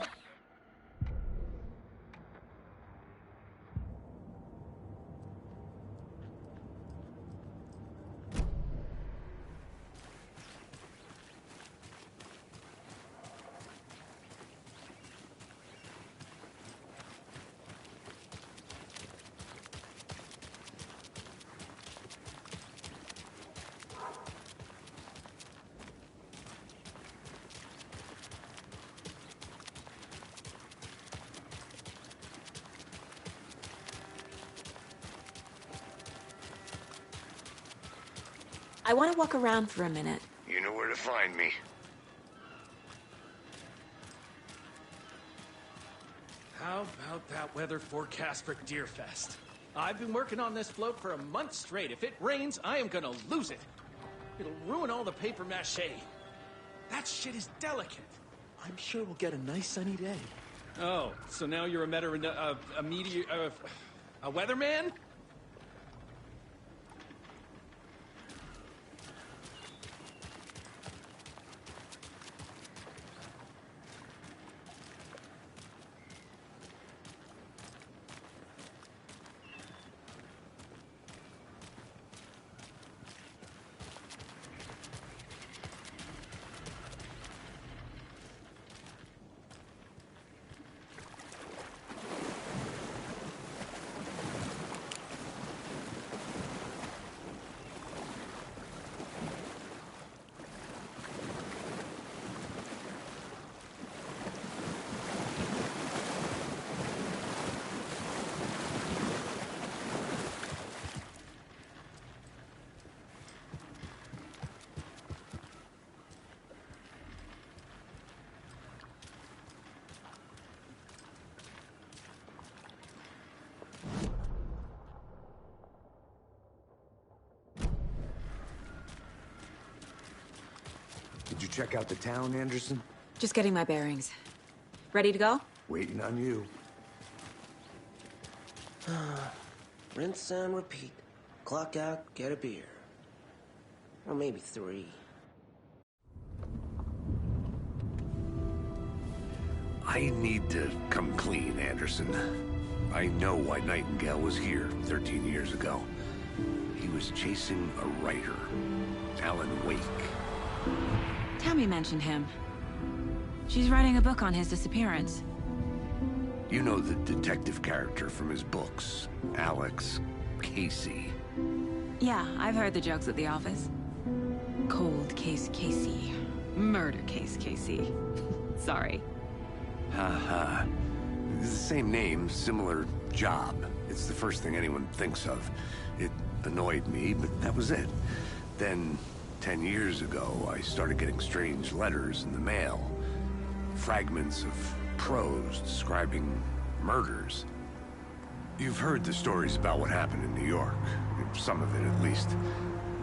I want to walk around for a minute. You know where to find me. How about that weather forecast for Deerfest? I've been working on this float for a month straight. If it rains, I am gonna lose it. It'll ruin all the paper mache. That shit is delicate. I'm sure we'll get a nice sunny day. Oh, so now you're a a weatherman? Did you check out the town, Anderson? Just getting my bearings. Ready to go? Waiting on you. Rinse and repeat. Clock out, get a beer. Or maybe 3. I need to come clean, Anderson. I know why Nightingale was here 13 years ago. He was chasing a writer, Alan Wake. Tammy mentioned him. She's writing a book on his disappearance. You know the detective character from his books, Alex Casey. Yeah, I've heard the jokes at the office. Cold case Casey. Murder case Casey. Sorry. Ha. It's the same name, similar job. It's the first thing anyone thinks of. It annoyed me, but that was it. Then, 10 years ago, I started getting strange letters in the mail. Fragments of prose describing murders. You've heard the stories about what happened in New York. Some of it, at least.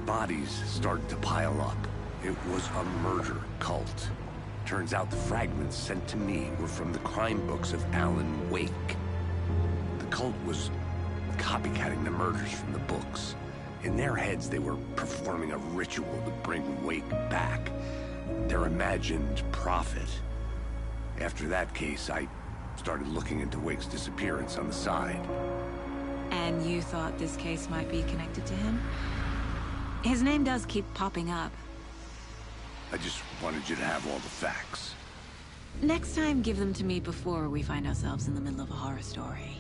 Bodies started to pile up. It was a murder cult. Turns out the fragments sent to me were from the crime books of Alan Wake. The cult was copycatting the murders from the books. In their heads, they were performing a ritual to bring Wake back. Their imagined prophet. After that case, I started looking into Wake's disappearance on the side. And you thought this case might be connected to him? His name does keep popping up. I just wanted you to have all the facts. Next time, give them to me before we find ourselves in the middle of a horror story.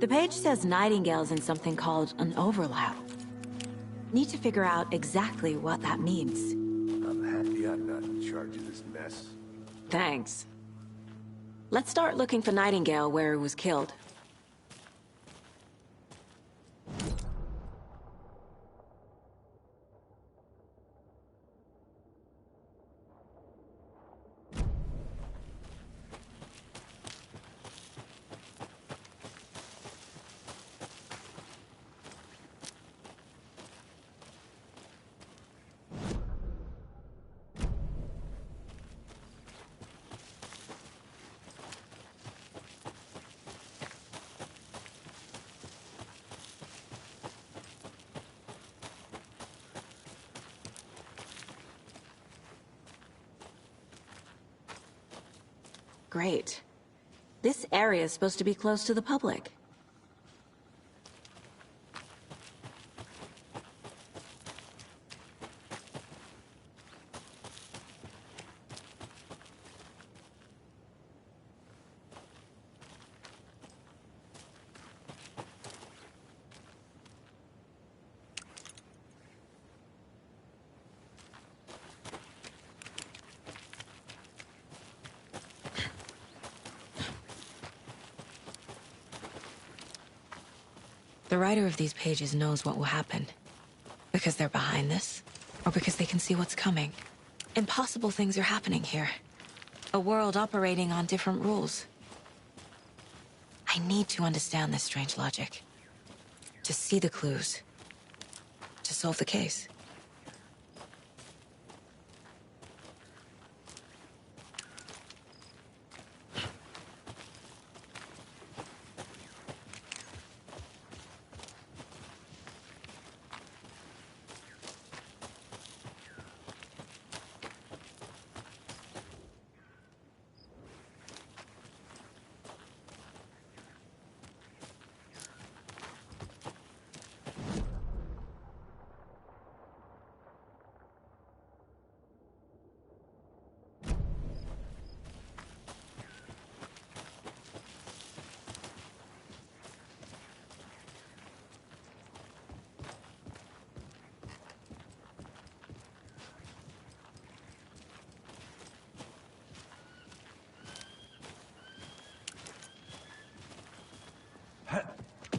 The page says Nightingale's in something called an overlap. Need to figure out exactly what that means. I'm happy I'm not in charge of this mess. Thanks. Let's start looking for Nightingale where he was killed. Great. This area is supposed to be close to the public. The writer of these pages knows what will happen. The Because they're behind this? Or because they can see what's coming? Impossible things are happening here. A world operating on different rules. I need to understand this strange logic. To see the clues. To solve the case.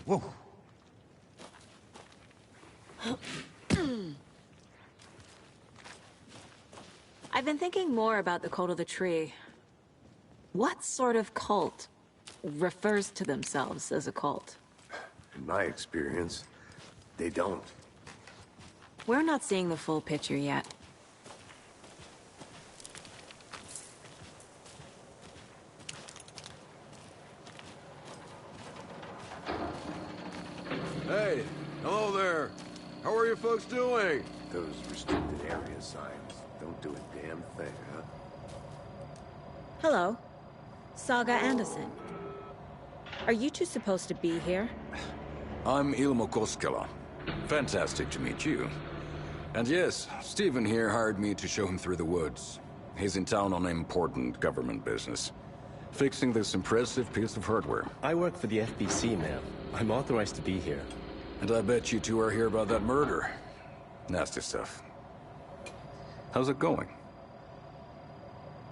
Whoa. I've been thinking more about the Cult of the Tree. What sort of cult refers to themselves as a cult? In my experience, they don't. We're not seeing the full picture yet. Hey, hello there. How are you folks doing? Those restricted area signs don't do a damn thing, huh? Hello. Saga Anderson. Are you two supposed to be here? I'm Ilmo Koskela. Fantastic to meet you. And yes, Stephen here hired me to show him through the woods. He's in town on important government business. Fixing this impressive piece of hardware. I work for the FBC, ma'am. I'm authorized to be here. And I bet you two are here about that murder. Nasty stuff. How's it going?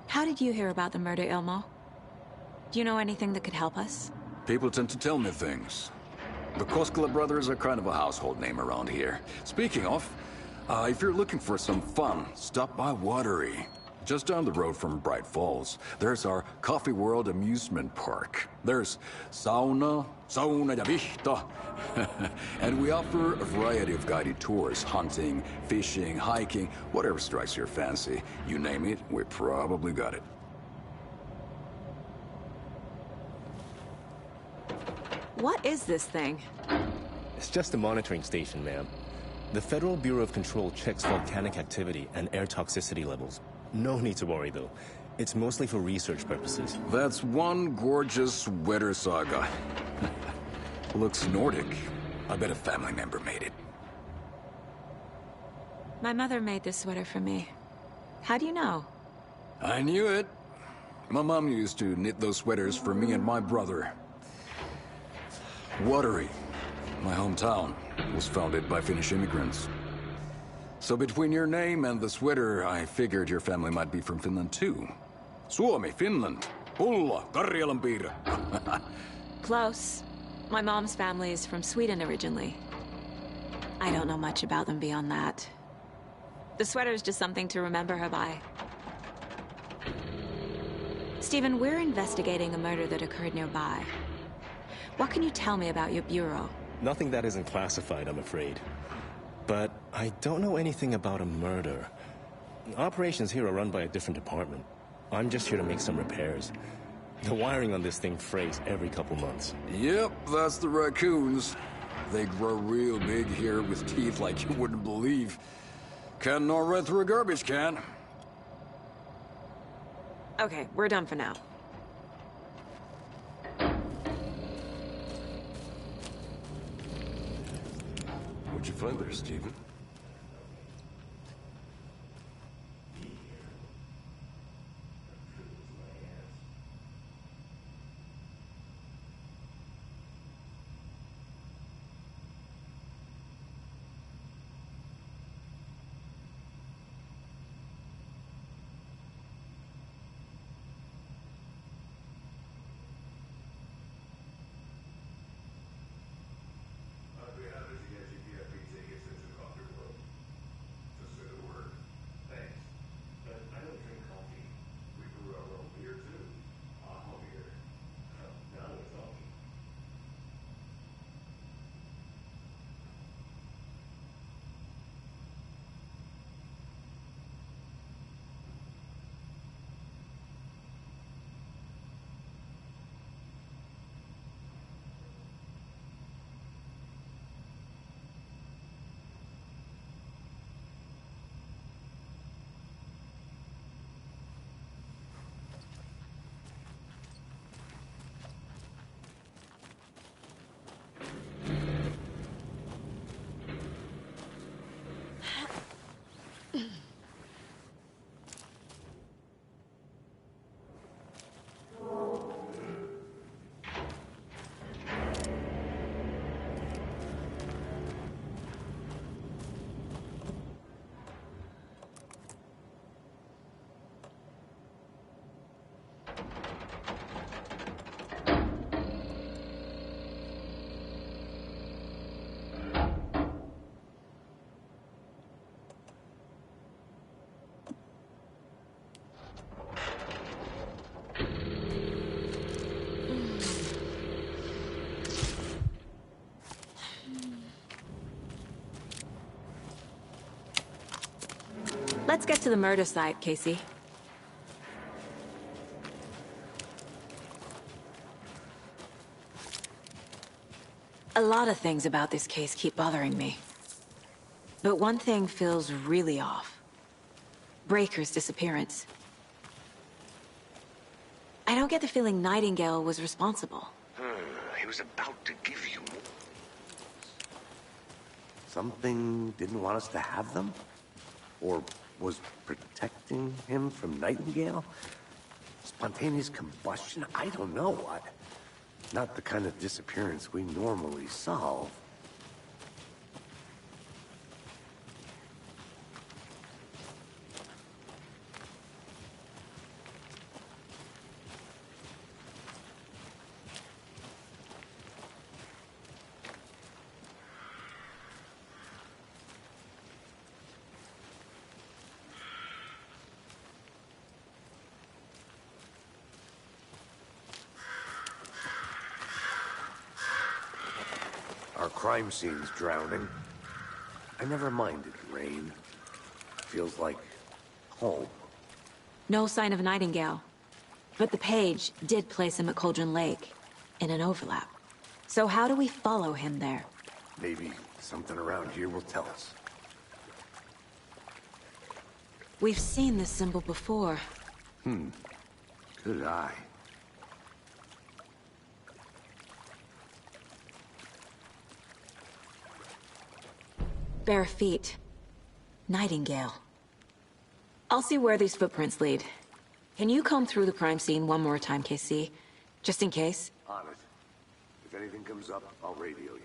How did you hear about the murder, Ilmo? Do you know anything that could help us? People tend to tell me things. The Koskela brothers are kind of a household name around here. Speaking of, if you're looking for some fun, stop by Watery. Just down the road from Bright Falls, there's our Coffee World amusement park. There's sauna ja vihta. And we offer a variety of guided tours, hunting, fishing, hiking, whatever strikes your fancy. You name it, we probably got it. What is this thing? It's just a monitoring station, ma'am. The Federal Bureau of Control checks volcanic activity and air toxicity levels. No need to worry, though. It's mostly for research purposes. That's one gorgeous sweater, Saga. Looks Nordic. I bet a family member made it. My mother made this sweater for me. How do you know? I knew it. My mom used to knit those sweaters for me and my brother. Watery, my hometown, was founded by Finnish immigrants. So between your name and the sweater, I figured your family might be from Finland too. Suomi, Finland, Pulla, Karjalanpiirre. Close. My mom's family is from Sweden originally. I don't know much about them beyond that. The sweater is just something to remember her by. Stephen, we're investigating a murder that occurred nearby. What can you tell me about your bureau? Nothing that isn't classified, I'm afraid. But I don't know anything about a murder. Operations here are run by a different department. I'm just here to make some repairs. The wiring on this thing frays every couple months. Yep, that's the raccoons. They grow real big here with teeth like you wouldn't believe. Can't gnaw right through a garbage can. Okay, we're done for now. What'd you find there, Stephen? Let's get to the murder site, Casey. A lot of things about this case keep bothering me. But one thing feels really off. Breaker's disappearance. I don't get the feeling Nightingale was responsible. He was about to give you... Something didn't want us to have them? Or was protecting him from Nightingale? Spontaneous combustion? I don't know what. Not the kind of disappearance we normally solve. Our crime scene's drowning. I never minded rain. Feels like home. No sign of Nightingale. But the page did place him at Cauldron Lake, in an overlap. So how do we follow him there? Maybe something around here will tell us. We've seen this symbol before. Good eye. Bare feet. Nightingale. I'll see where these footprints lead. Can you comb through the crime scene one more time, KC? Just in case? On it. If anything comes up, I'll radio you.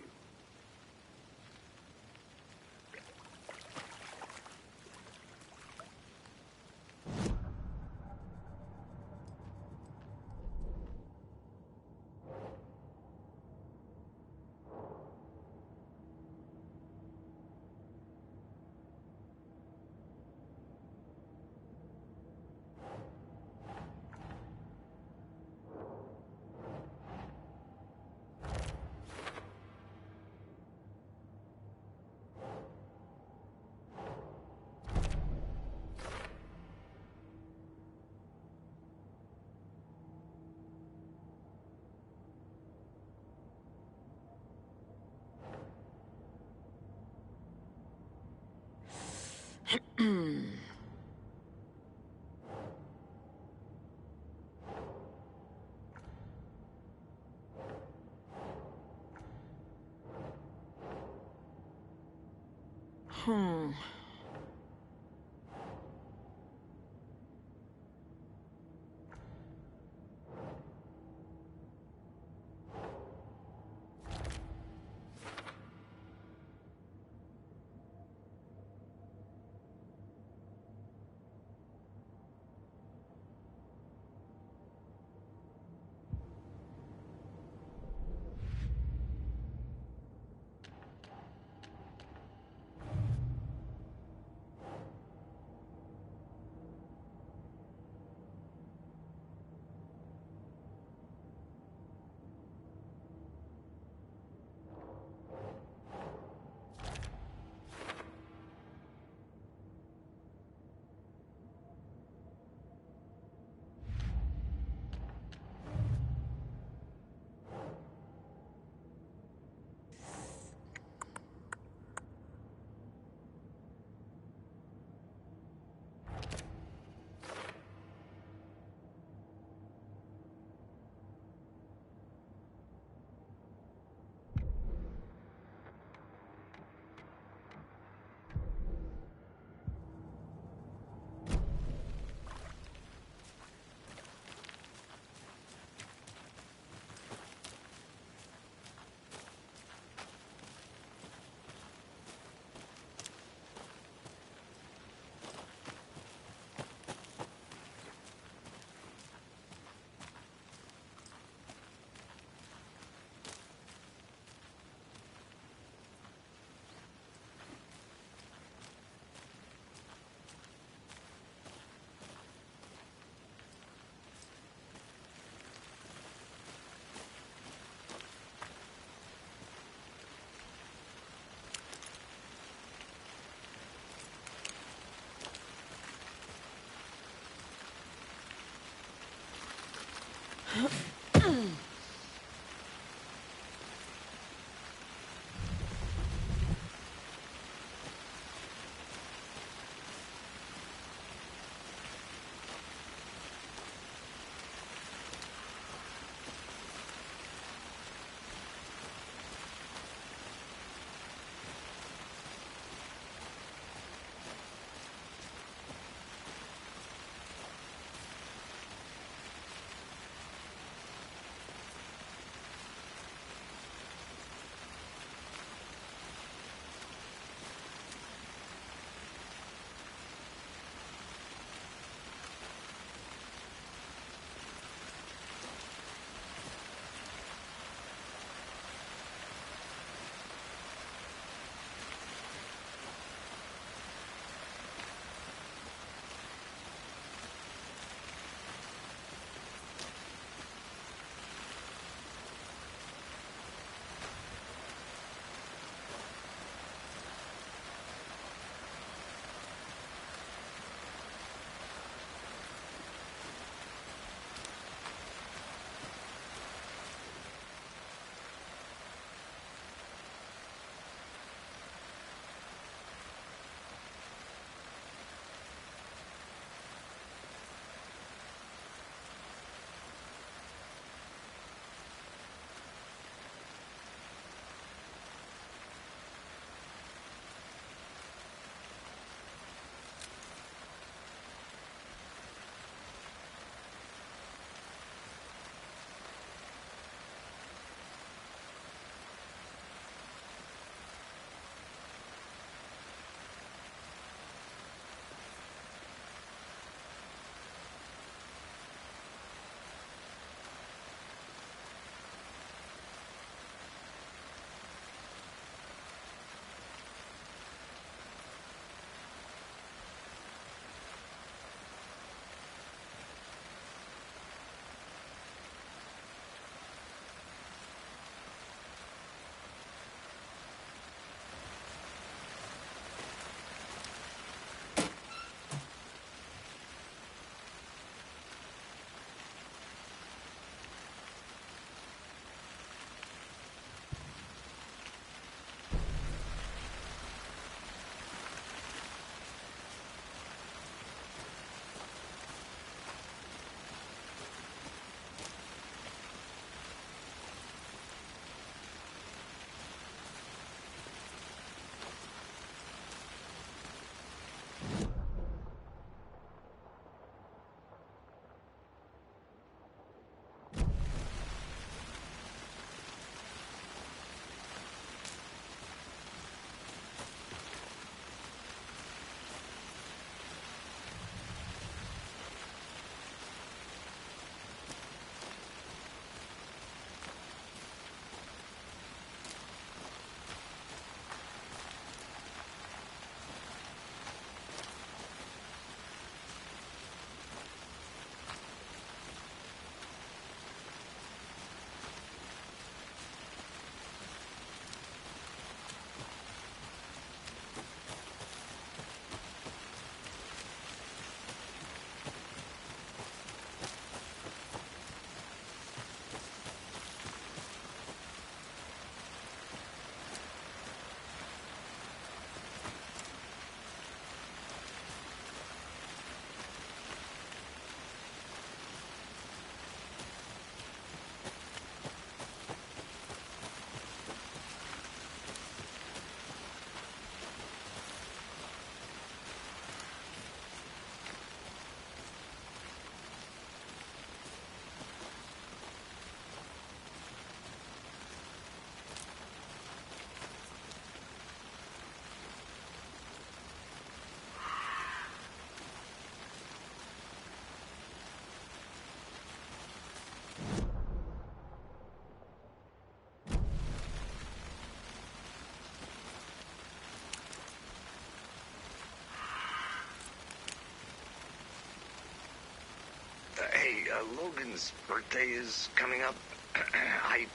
Logan's birthday is coming up. I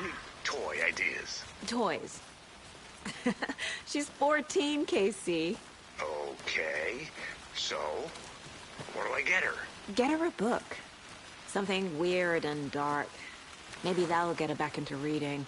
need toy ideas. Toys. She's 14, Casey. Okay, so what do I get her? Get her a book. Something weird and dark. Maybe that'll get her back into reading.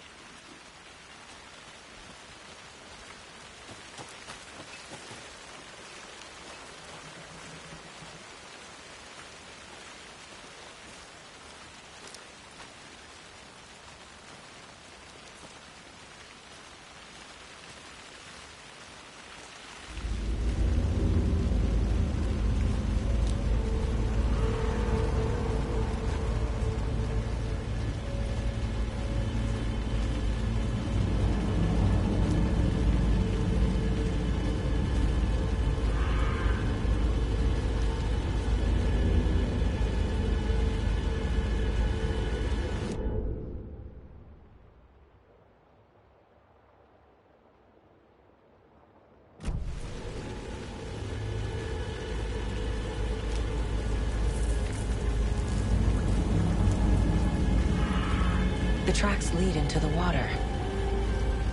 The tracks lead into the water.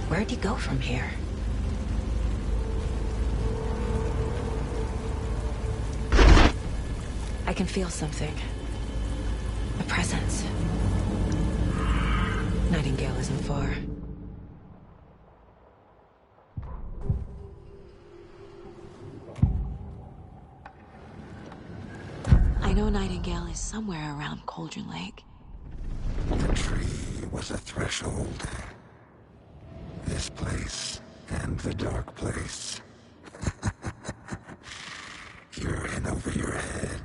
Where'd he go from here? I can feel something. A presence. Nightingale isn't far. I know Nightingale is somewhere around Cauldron Lake. The tree was a threshold. This place and the dark place. You're in over your head.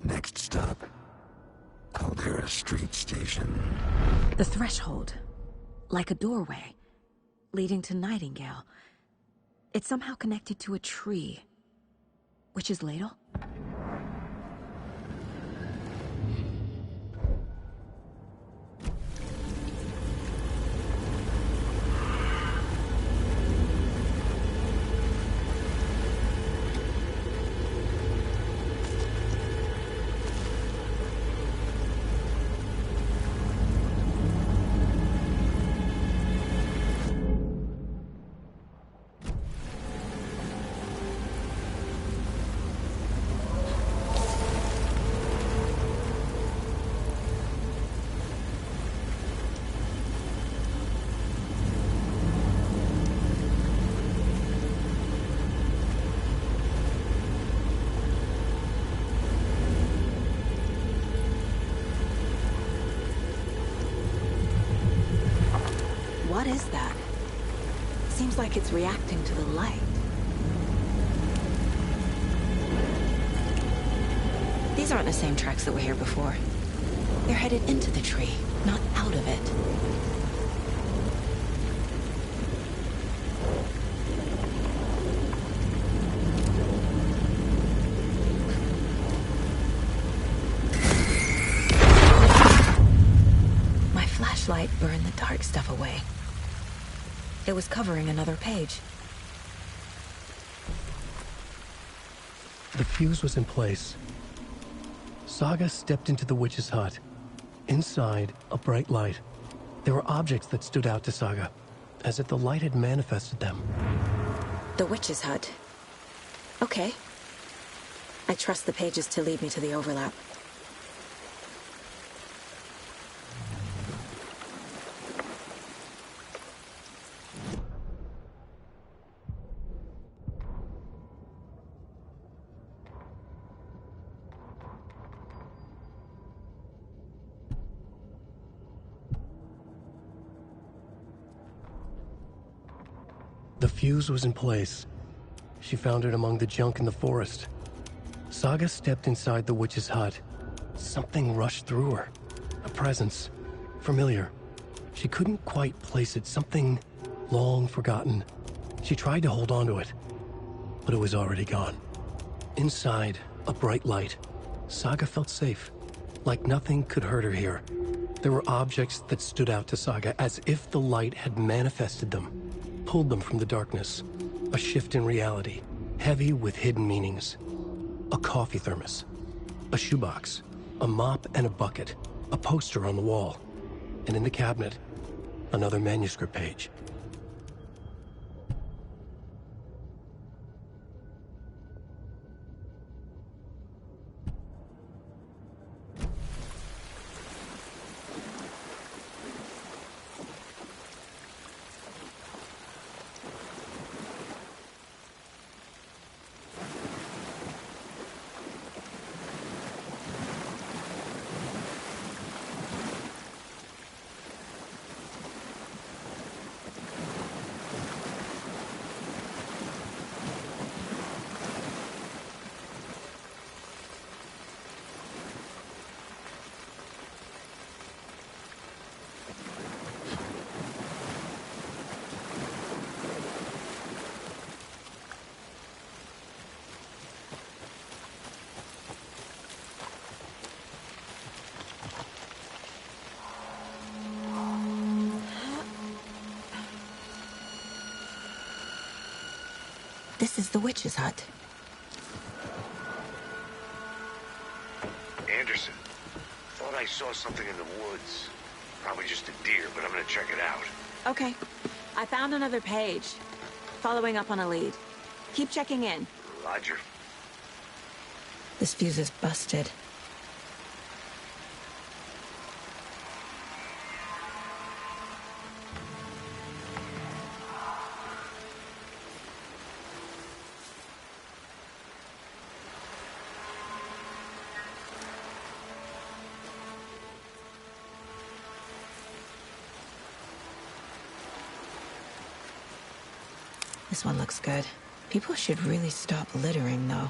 Next stop, Caldera Street Station. The threshold. Like a doorway. Leading to Nightingale. It's somehow connected to a tree. Witch's Ladle? What is that? Seems like it's reacting to the light. These aren't the same tracks that were here before. They're headed into the tree, not out of it. My flashlight burned the dark stuff away. It was covering another page. The fuse was in place. Saga stepped into the witch's hut. Inside, a bright light. There were objects that stood out to Saga, as if the light had manifested them. The witch's hut. Okay. I trust the pages to lead me to the overlap. The fuse was in place. She found it among the junk in the forest. Saga stepped inside the witch's hut. Something rushed through her. A presence. Familiar. She couldn't quite place it. Something long forgotten. She tried to hold on to it, but it was already gone. Inside, a bright light. Saga felt safe. Like nothing could hurt her here. There were objects that stood out to Saga as if the light had manifested them. Pulled them from the darkness. A shift in reality, heavy with hidden meanings. A coffee thermos, a shoebox, a mop and a bucket, a poster on the wall, and in the cabinet, another manuscript page. the witch's hut. Anderson, thought I saw something in the woods. Probably just a deer, but I'm gonna check it out. Okay. I found another page. Following up on a lead. Keep checking in. Roger. This fuse is busted. This one looks good. People should really stop littering, though.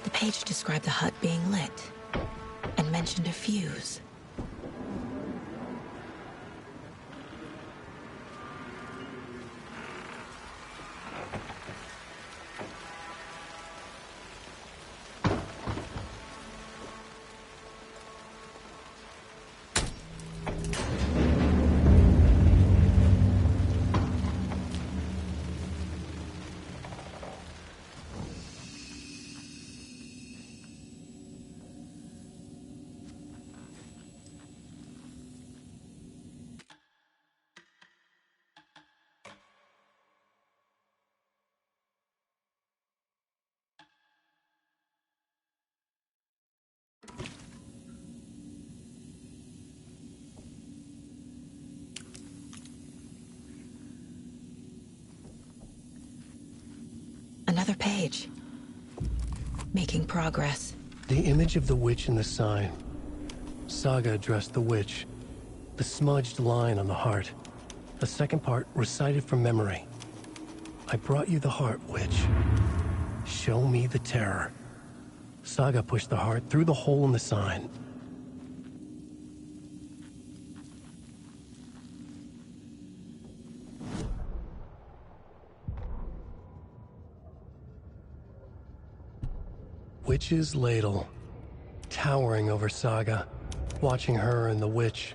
The page described the hut being lit, and mentioned a fuse. Another page. Making progress. The image of the witch in the sign. Saga addressed the witch. The smudged line on the heart. The second part recited from memory. I brought you the heart, witch. Show me the terror. Saga pushed the heart through the hole in the sign. Witch's ladle, towering over Saga, watching her and the witch.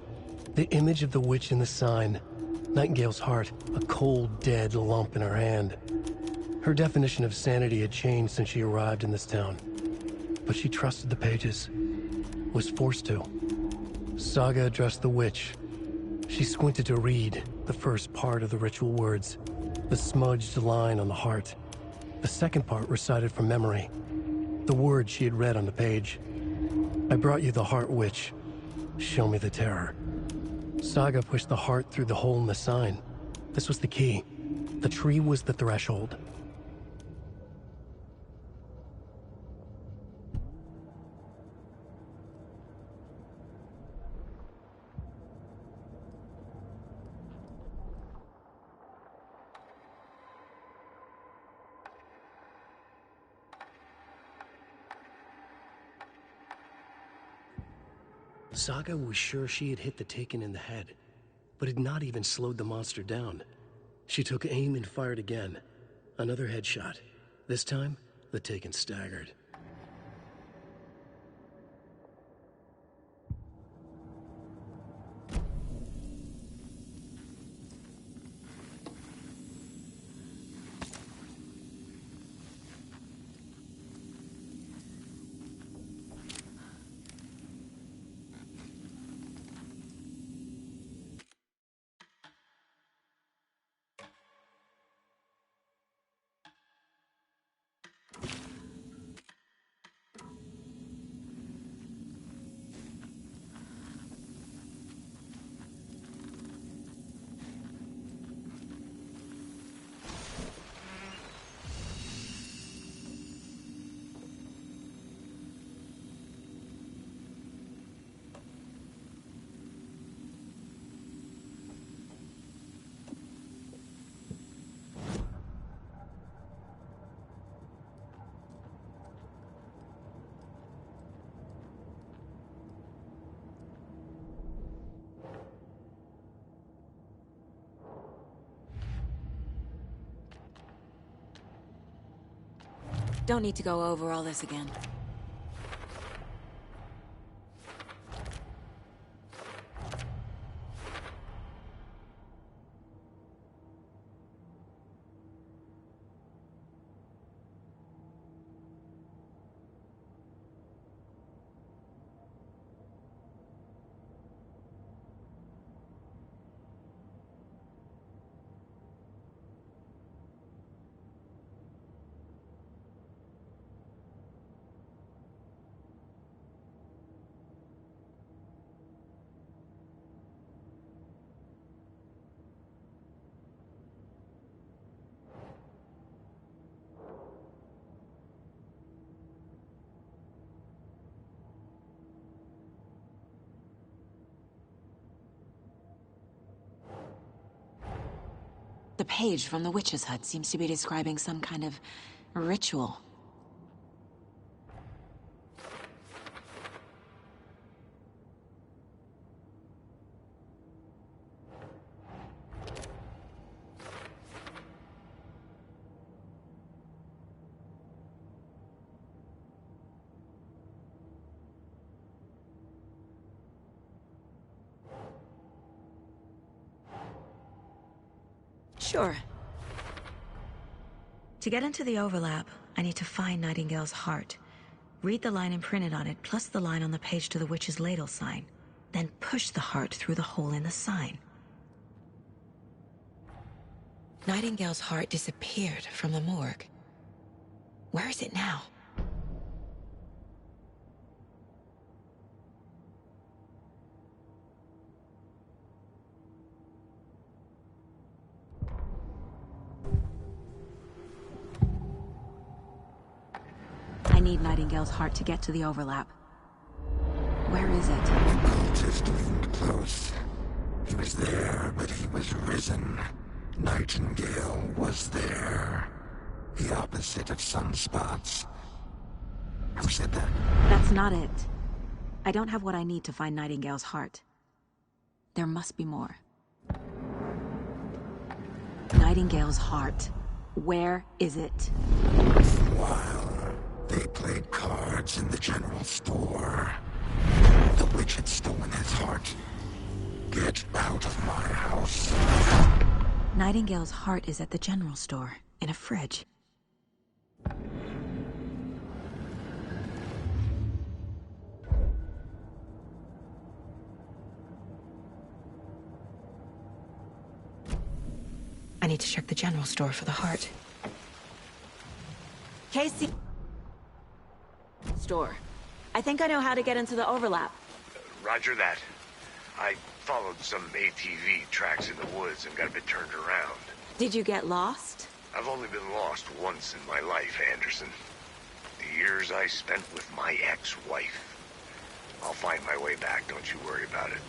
The image of the witch in the sign. Nightingale's heart, a cold, dead lump in her hand. Her definition of sanity had changed since she arrived in this town. But she trusted the pages. Was forced to. Saga addressed the witch. She squinted to read the first part of the ritual words. The smudged line on the heart. The second part recited from memory. The words she had read on the page. I brought you the heart, witch. Show me the terror. Saga pushed the heart through the hole in the sign. This was the key. The tree was the threshold. Saga was sure she had hit the Taken in the head, but had not even slowed the monster down. She took aim and fired again. Another headshot. This time, the Taken staggered. Don't need to go over all this again. The page from the witch's hut seems to be describing some kind of ritual. Sure. To get into the overlap, I need to find Nightingale's heart. Read the line imprinted on it, plus the line on the page to the witch's ladle sign. Then push the heart through the hole in the sign. Nightingale's heart disappeared from the morgue. Where is it now? I need Nightingale's heart to get to the overlap. Where is it? The cultist leaned close. He was there, but he was risen. Nightingale was there. The opposite of sunspots. Who said that? That's not it. I don't have what I need to find Nightingale's heart. There must be more. Nightingale's heart. Where is it? While they played cards in the general store, the witch had stolen his heart. Get out of my house. Nightingale's heart is at the general store, in a fridge. I need to check the general store for the heart. Casey... Store. I think I know how to get into the overlap. Roger that. I followed some ATV tracks in the woods and got a bit turned around. Did you get lost? I've only been lost once in my life, Anderson. The years I spent with my ex-wife. I'll find my way back, don't you worry about it.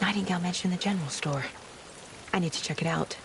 Nightingale mentioned the general store. I need to check it out.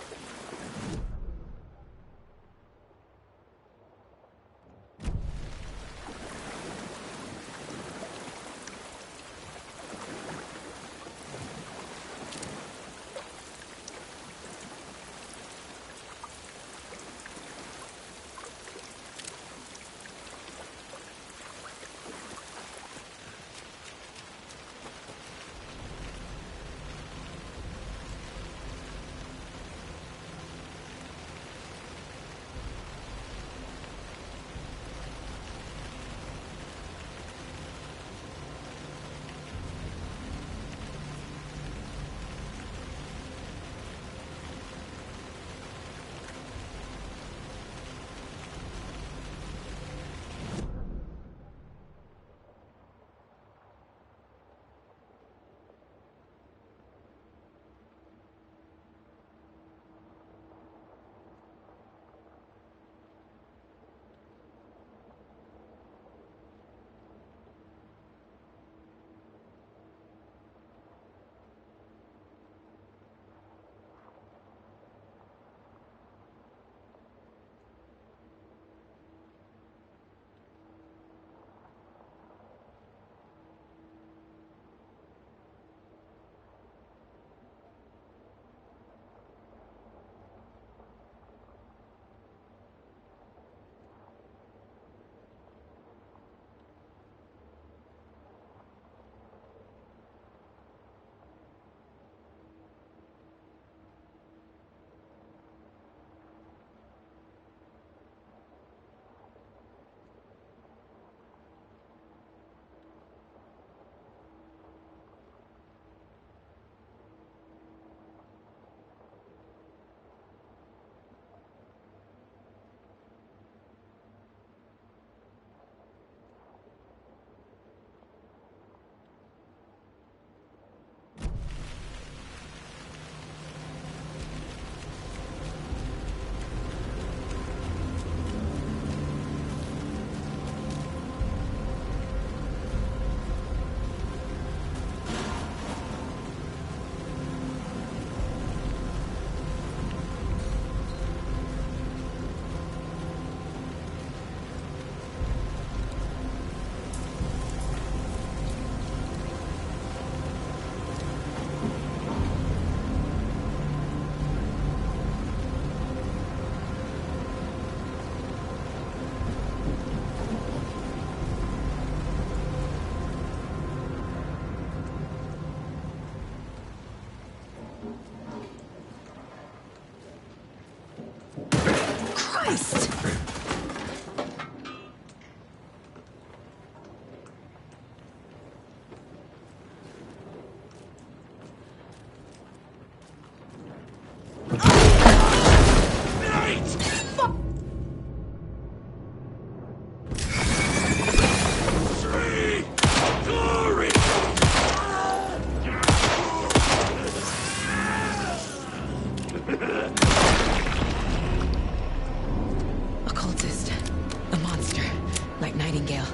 Christ! Occultist. A monster. Like Nightingale.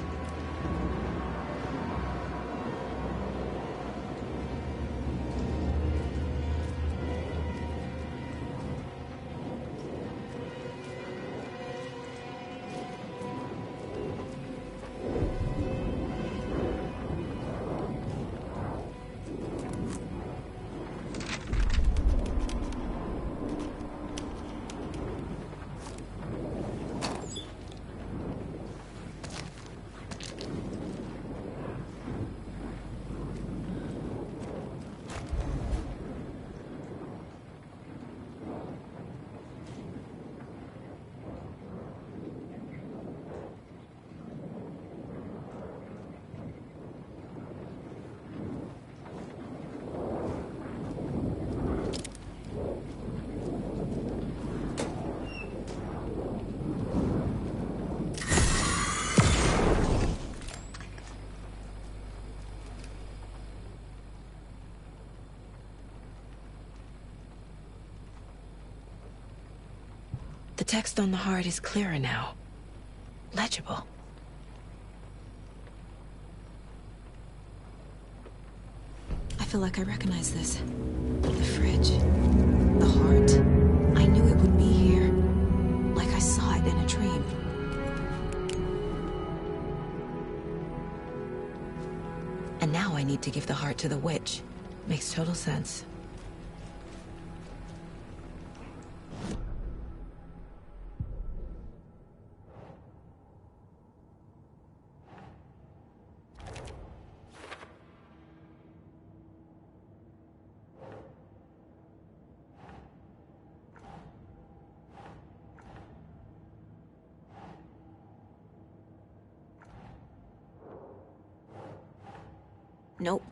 The text on the heart is clearer now. Legible. I feel like I recognize this. The fridge. The heart. I knew it would be here. Like I saw it in a dream. And now I need to give the heart to the witch. Makes total sense. Nope.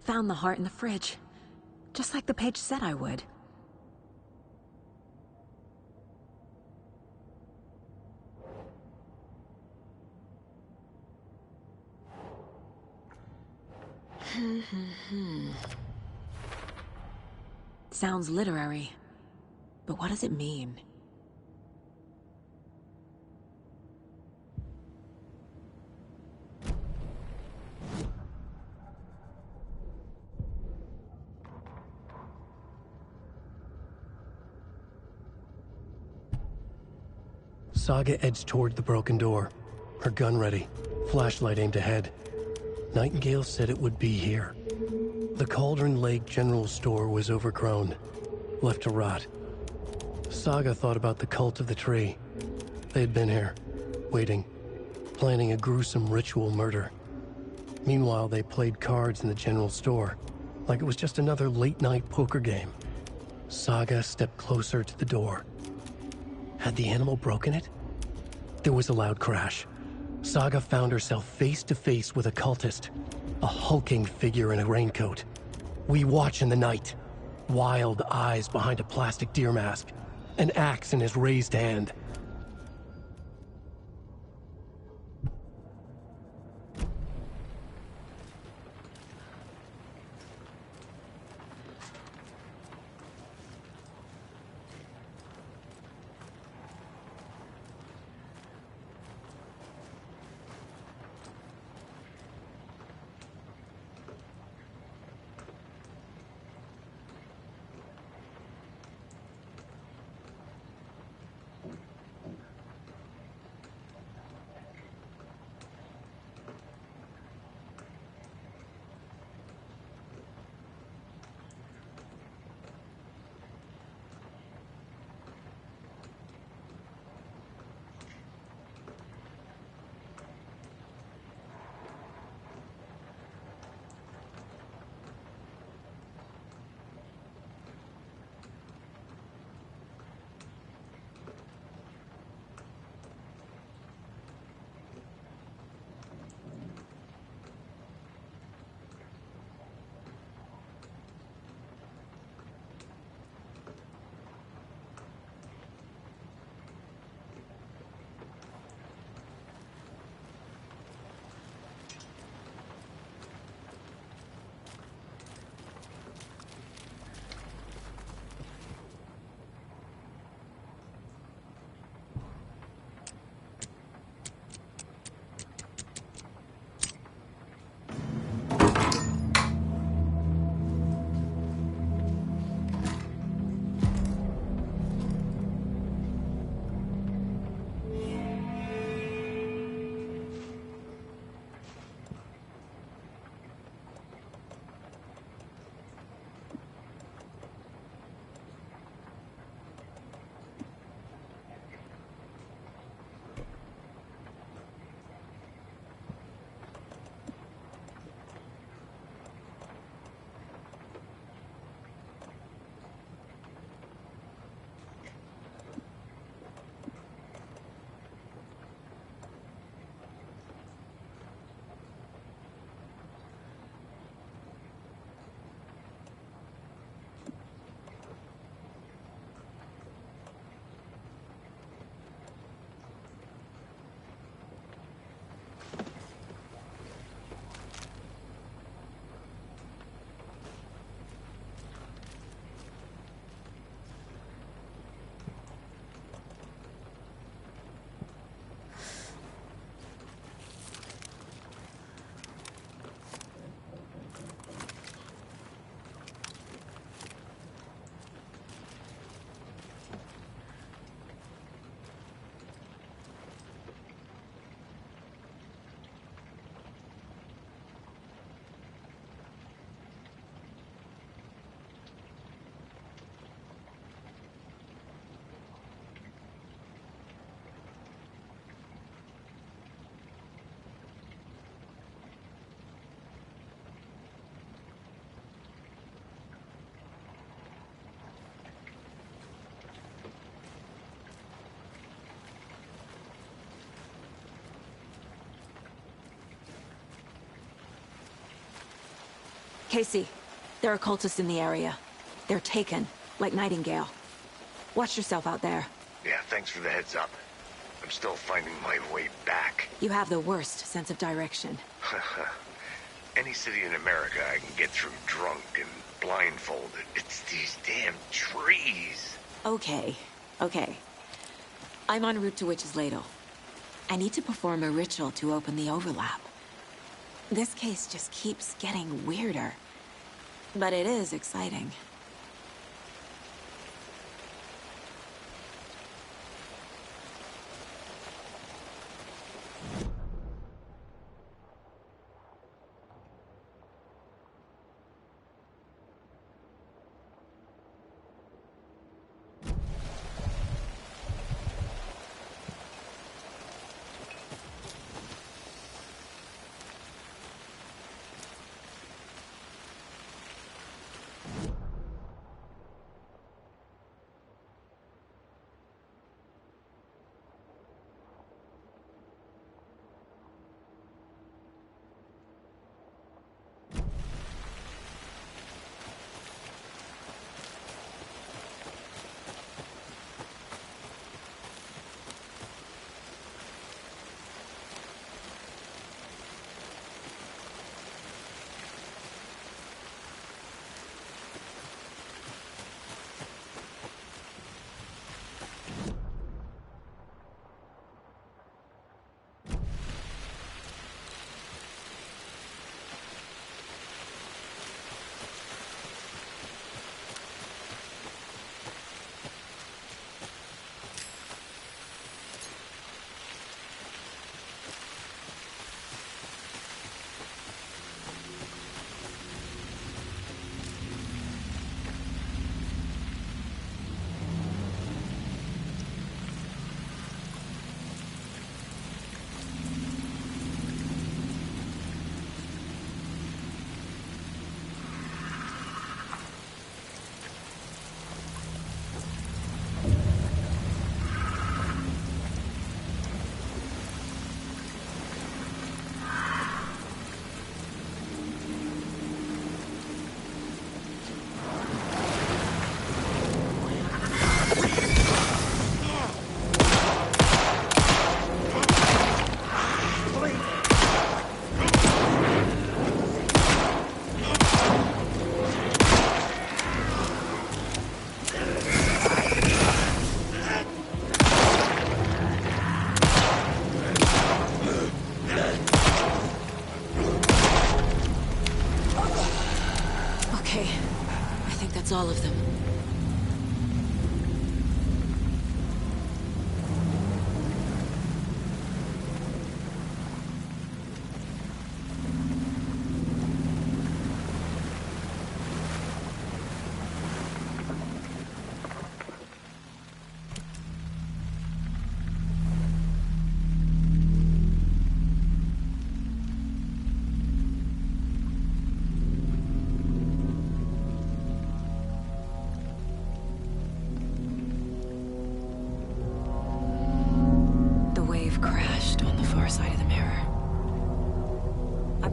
Found the heart in the fridge. Just like the page said I would. Sounds literary. But what does it mean? Saga edged toward the broken door, her gun ready, flashlight aimed ahead. Nightingale said it would be here. The Cauldron Lake General Store was overgrown, left to rot. Saga thought about the cult of the tree. They had been here, waiting, planning a gruesome ritual murder. Meanwhile, they played cards in the general store, like it was just another late-night poker game. Saga stepped closer to the door. Had the animal broken it? There was a loud crash. Saga found herself face to face with a cultist, a hulking figure in a raincoat. We watch in the night, wild eyes behind a plastic deer mask, an axe in his raised hand. Casey, there are cultists in the area. They're taken, like Nightingale. Watch yourself out there. Yeah, thanks for the heads up. I'm still finding my way back. You have the worst sense of direction. Any city in America I can get through drunk and blindfolded. It's these damn trees. Okay. I'm en route to Witch's Ladle. I need to perform a ritual to open the overlap. This case just keeps getting weirder. But it is exciting. All of them.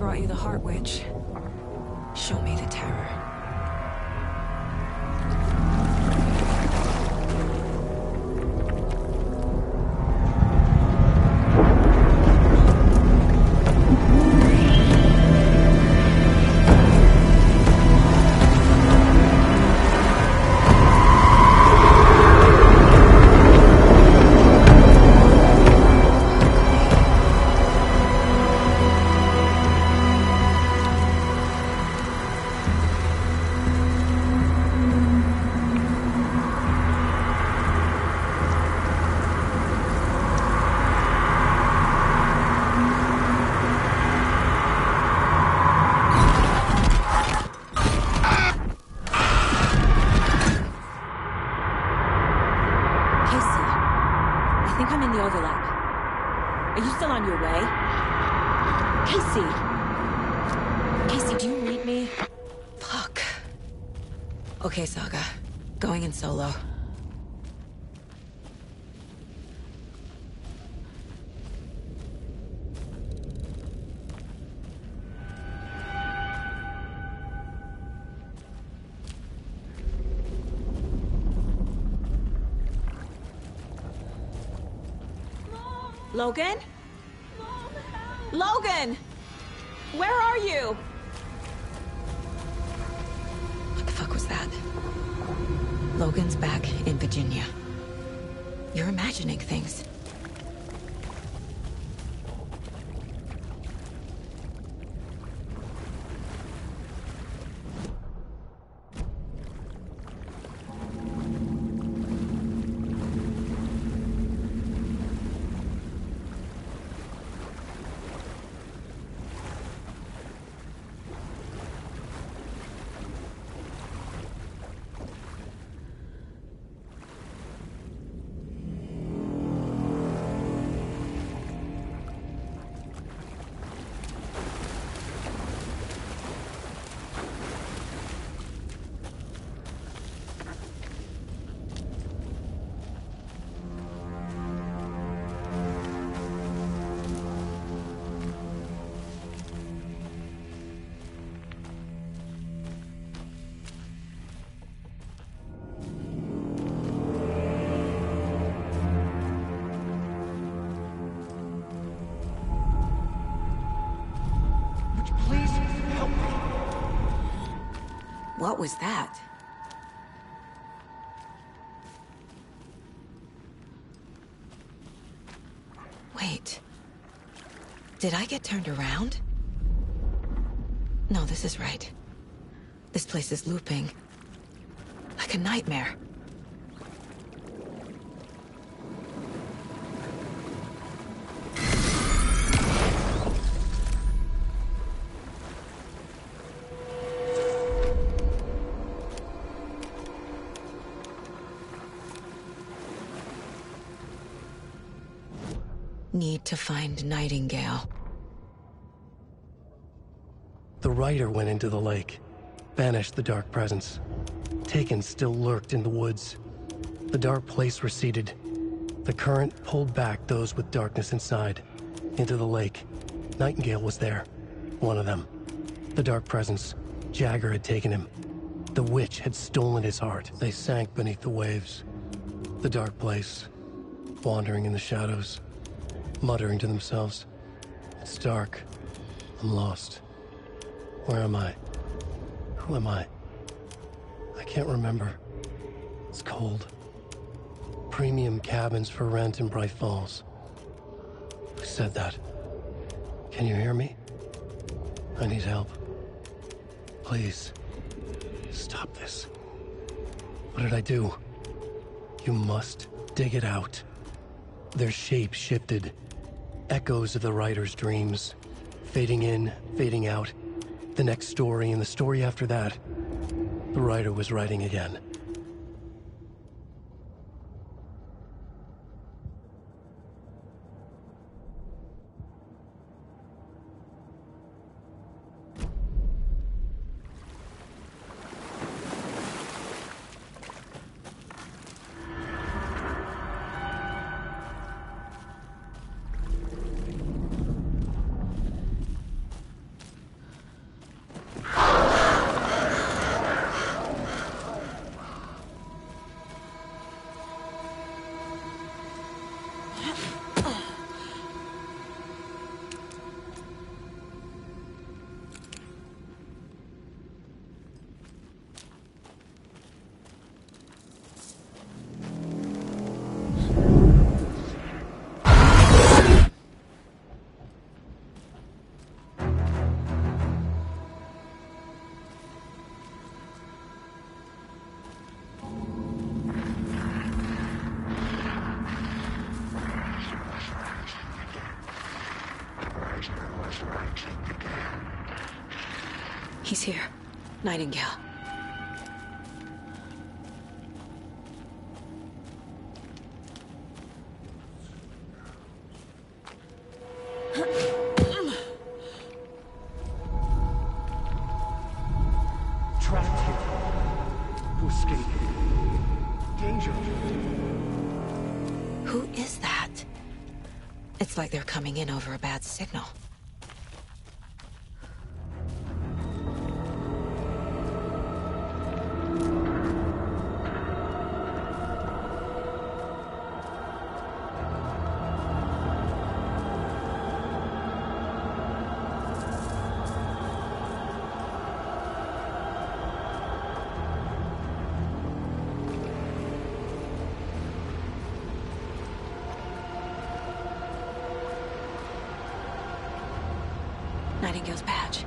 brought you the Heart Witch. Show me the terror. Okay, Saga. Going in solo. Logan? Logan! Where are you? What the fuck was that? Logan's back in Virginia. You're imagining things. What was that? Wait. Did I get turned around? No, this is right. This place is looping. Like a nightmare. Need to find Nightingale. The Rider went into the lake, banished the Dark Presence. Taken still lurked in the woods. The dark place receded. The current pulled back those with darkness inside, into the lake. Nightingale was there, one of them. The Dark Presence, Jagger had taken him. The witch had stolen his heart. They sank beneath the waves. The dark place, wandering in the shadows. Muttering to themselves. It's dark. I'm lost. Where am I? Who am I? I can't remember. It's cold. Premium cabins for rent in Bright Falls. Who said that? Can you hear me? I need help. Please. Stop this. What did I do? You must dig it out. Their shape shifted. Echoes of the Rider's dreams. Fading in, fading out. The next story and the story after that. The Rider was writing again. He's here. Nightingale. Trapped here. To escape. Danger. Who is that? It's like they're coming in over a bad signal. Nightingale's badge.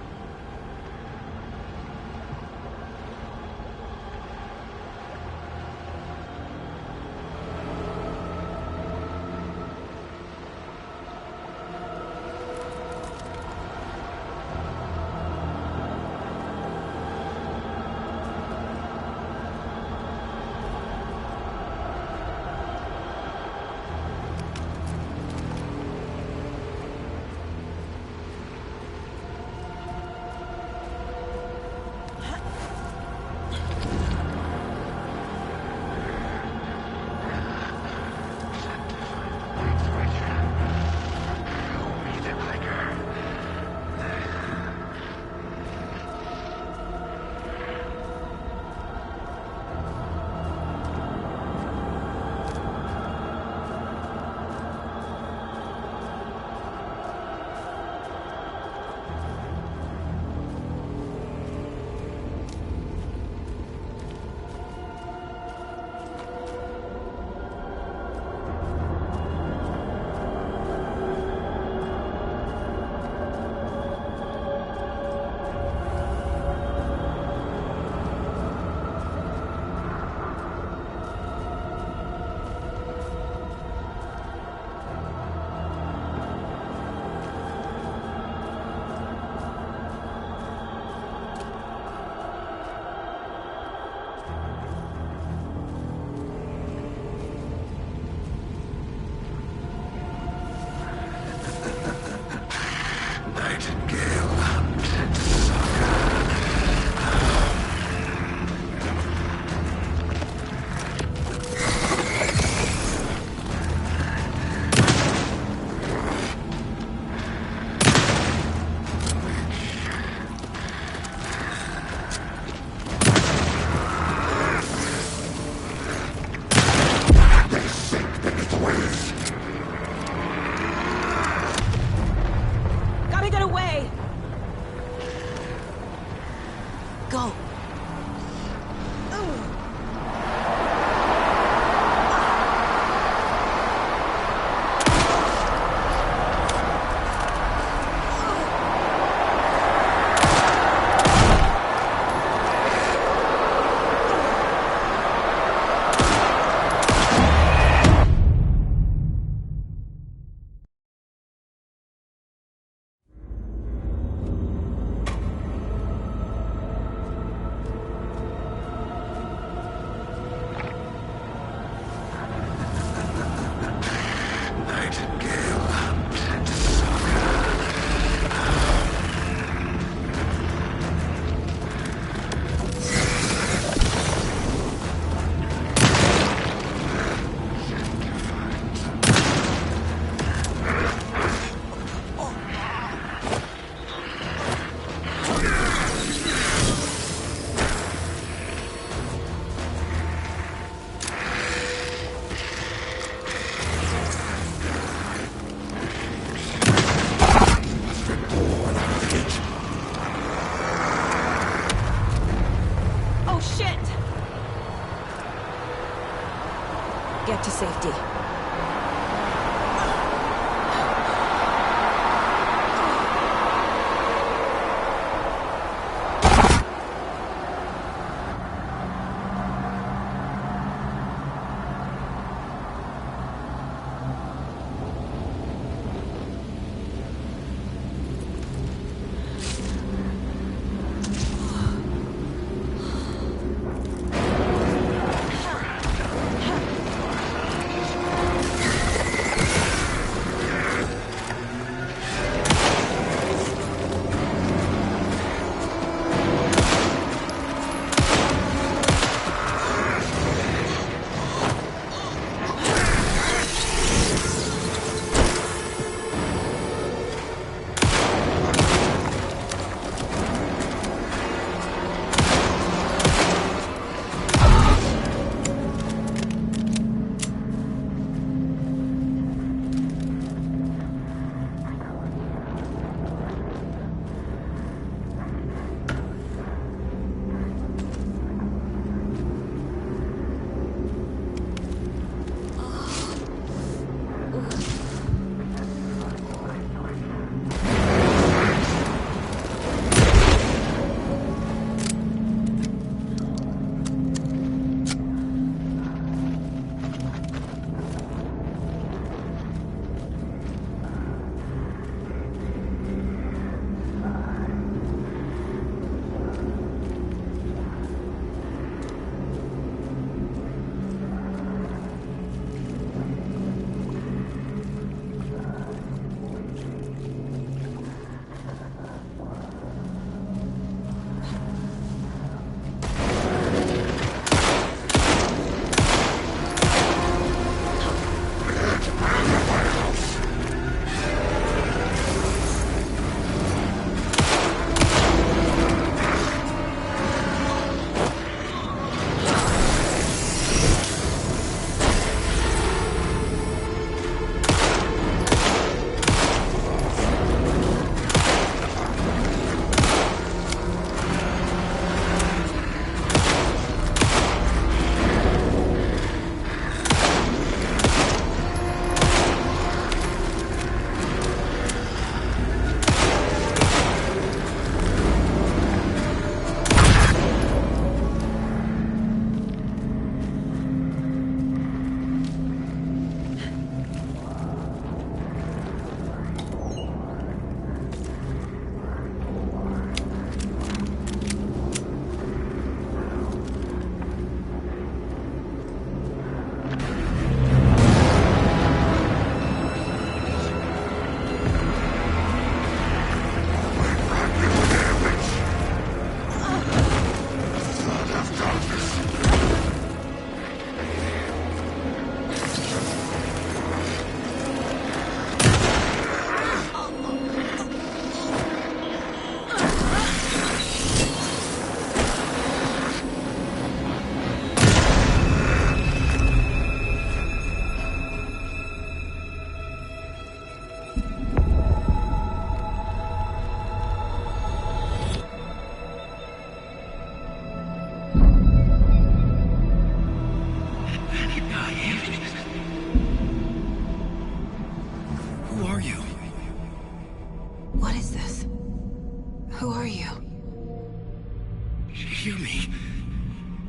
Get to safety.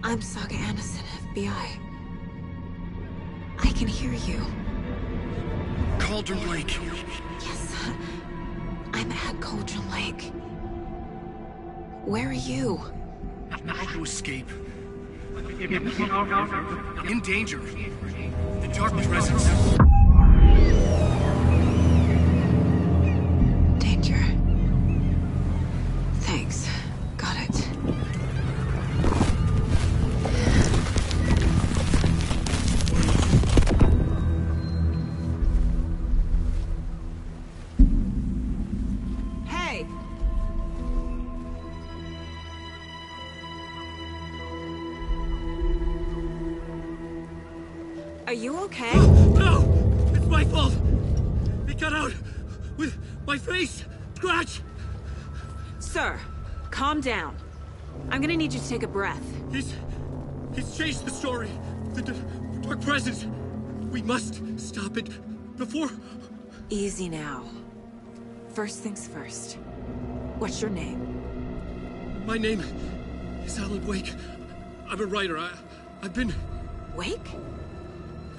I'm Saga Anderson, FBI. I can hear you. Cauldron Lake. Yes, I'm at Cauldron Lake. Where are you? To escape. In danger. The Dark Presence. Danger. Thanks. Got it. Hey! Are you okay? No! It's my fault! It got out with my face! Scratch! Sir, calm down. I'm gonna need you to take a breath. He's changed the story. The Dark Presence. We must stop it before... Easy now. First things first. What's your name? My name is Alan Wake. I'm a writer. I've been... Wake?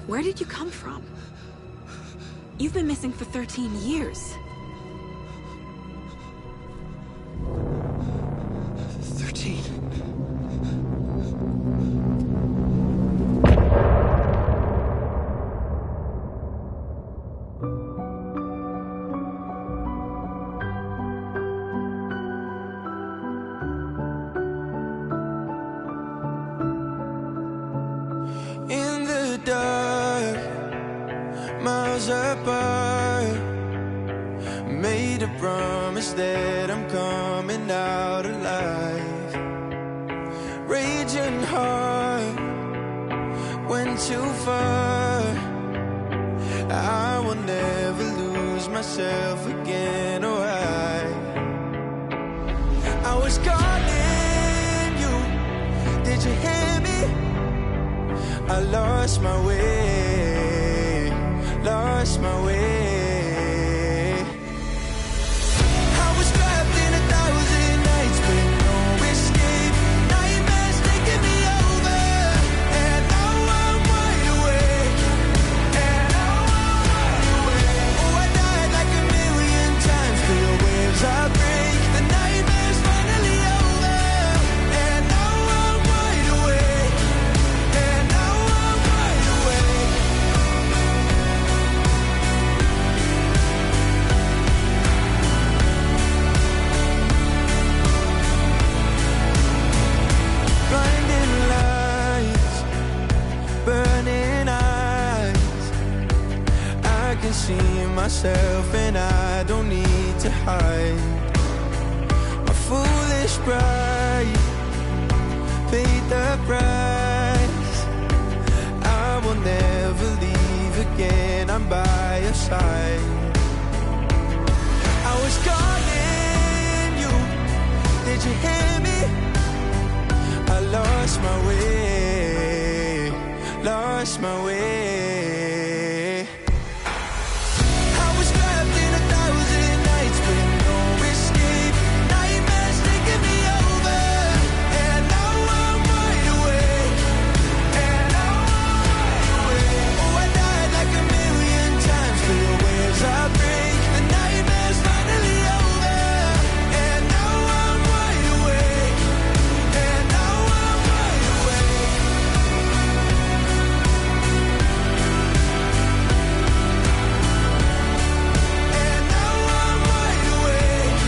Where did you come from? You've been missing for 13 years. 13. In the dark, miles apart, made a promise that I'm coming out alive. Raging heart, went too far. I will never lose myself again, or I was calling you, did you hear me? I lost my way, lost my way. I was trapped in 1,000 nights with no escape. Nightmares taking me over, and now I'm wide awake. And now I'm wide awake. Oh, I died like 1,000,000 times. Feel waves I break. The nightmare's finally over, and now I'm wide awake. And now I'm wide awake. Blinding lights, burning eyes. I can see myself and I don't need to hide. My foolish pride paid the price. I will never leave again, I'm by your side. I was calling you, did you hear me? I lost my way, lost my way. I was trapped in 1,000 nights with no escape. Nightmares taking me over, and now I'm wide awake. And now I'm wide awake. Oh, I died like 1,000,000 times. Feel waves I break. The nightmare's finally over, and now I'm wide awake. And now I'm wide awake. And now I'm wide awake.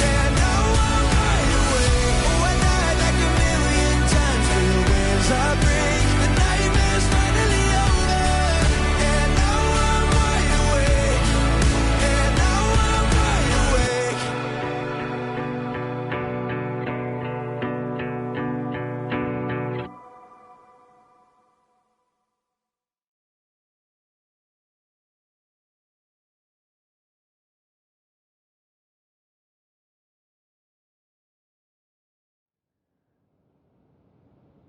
And now I'm wide awake. Oh, I died like 1,000,000 times. Feel waves I break. The nightmare's finally over, and now I'm wide awake. And now I'm wide awake.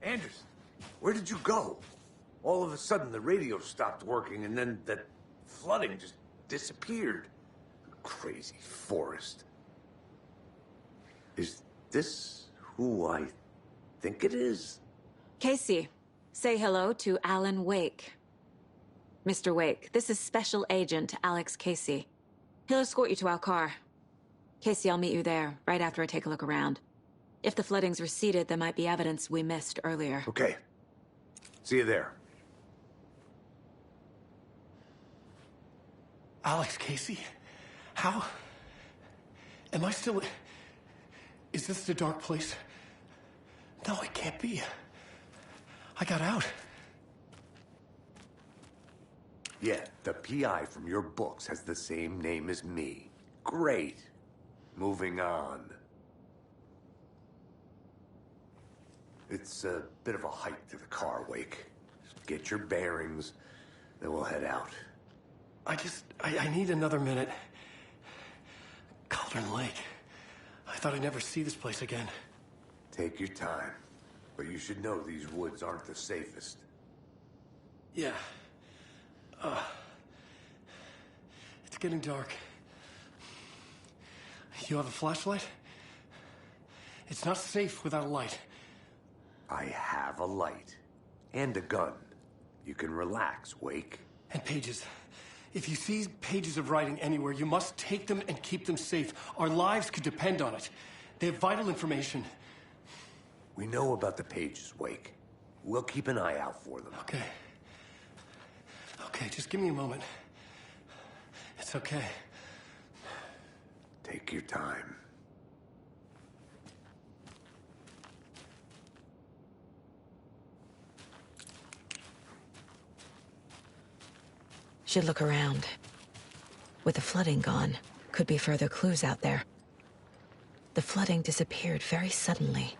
Anderson, where did you go? All of a sudden, the radio stopped working, and then that flooding just disappeared. Crazy forest. Is this who I think it is? Casey, say hello to Alan Wake. Mr. Wake, this is Special Agent Alex Casey. He'll escort you to our car. Casey, I'll meet you there, right after I take a look around. If the flooding's receded, there might be evidence we missed earlier. Okay. See you there. Alex Casey? How? Am I still... Is this the dark place? No, it can't be. I got out. Yeah, the PI from your books has the same name as me. Great. Moving on. It's a bit of a hike to the car, Wake. Just get your bearings, then we'll head out. I need another minute. Cauldron Lake. I thought I'd never see this place again. Take your time. But you should know these woods aren't the safest. Yeah. It's getting dark. You have a flashlight? It's not safe without a light. I have a light. And a gun. You can relax, Wake. And pages. If you see pages of writing anywhere, you must take them and keep them safe. Our lives could depend on it. They have vital information. We know about the pages, Wake. We'll keep an eye out for them. Okay. Okay, just give me a moment. It's okay. Take your time. Should look around. With the flooding gone, could be further clues out there. The flooding disappeared very suddenly.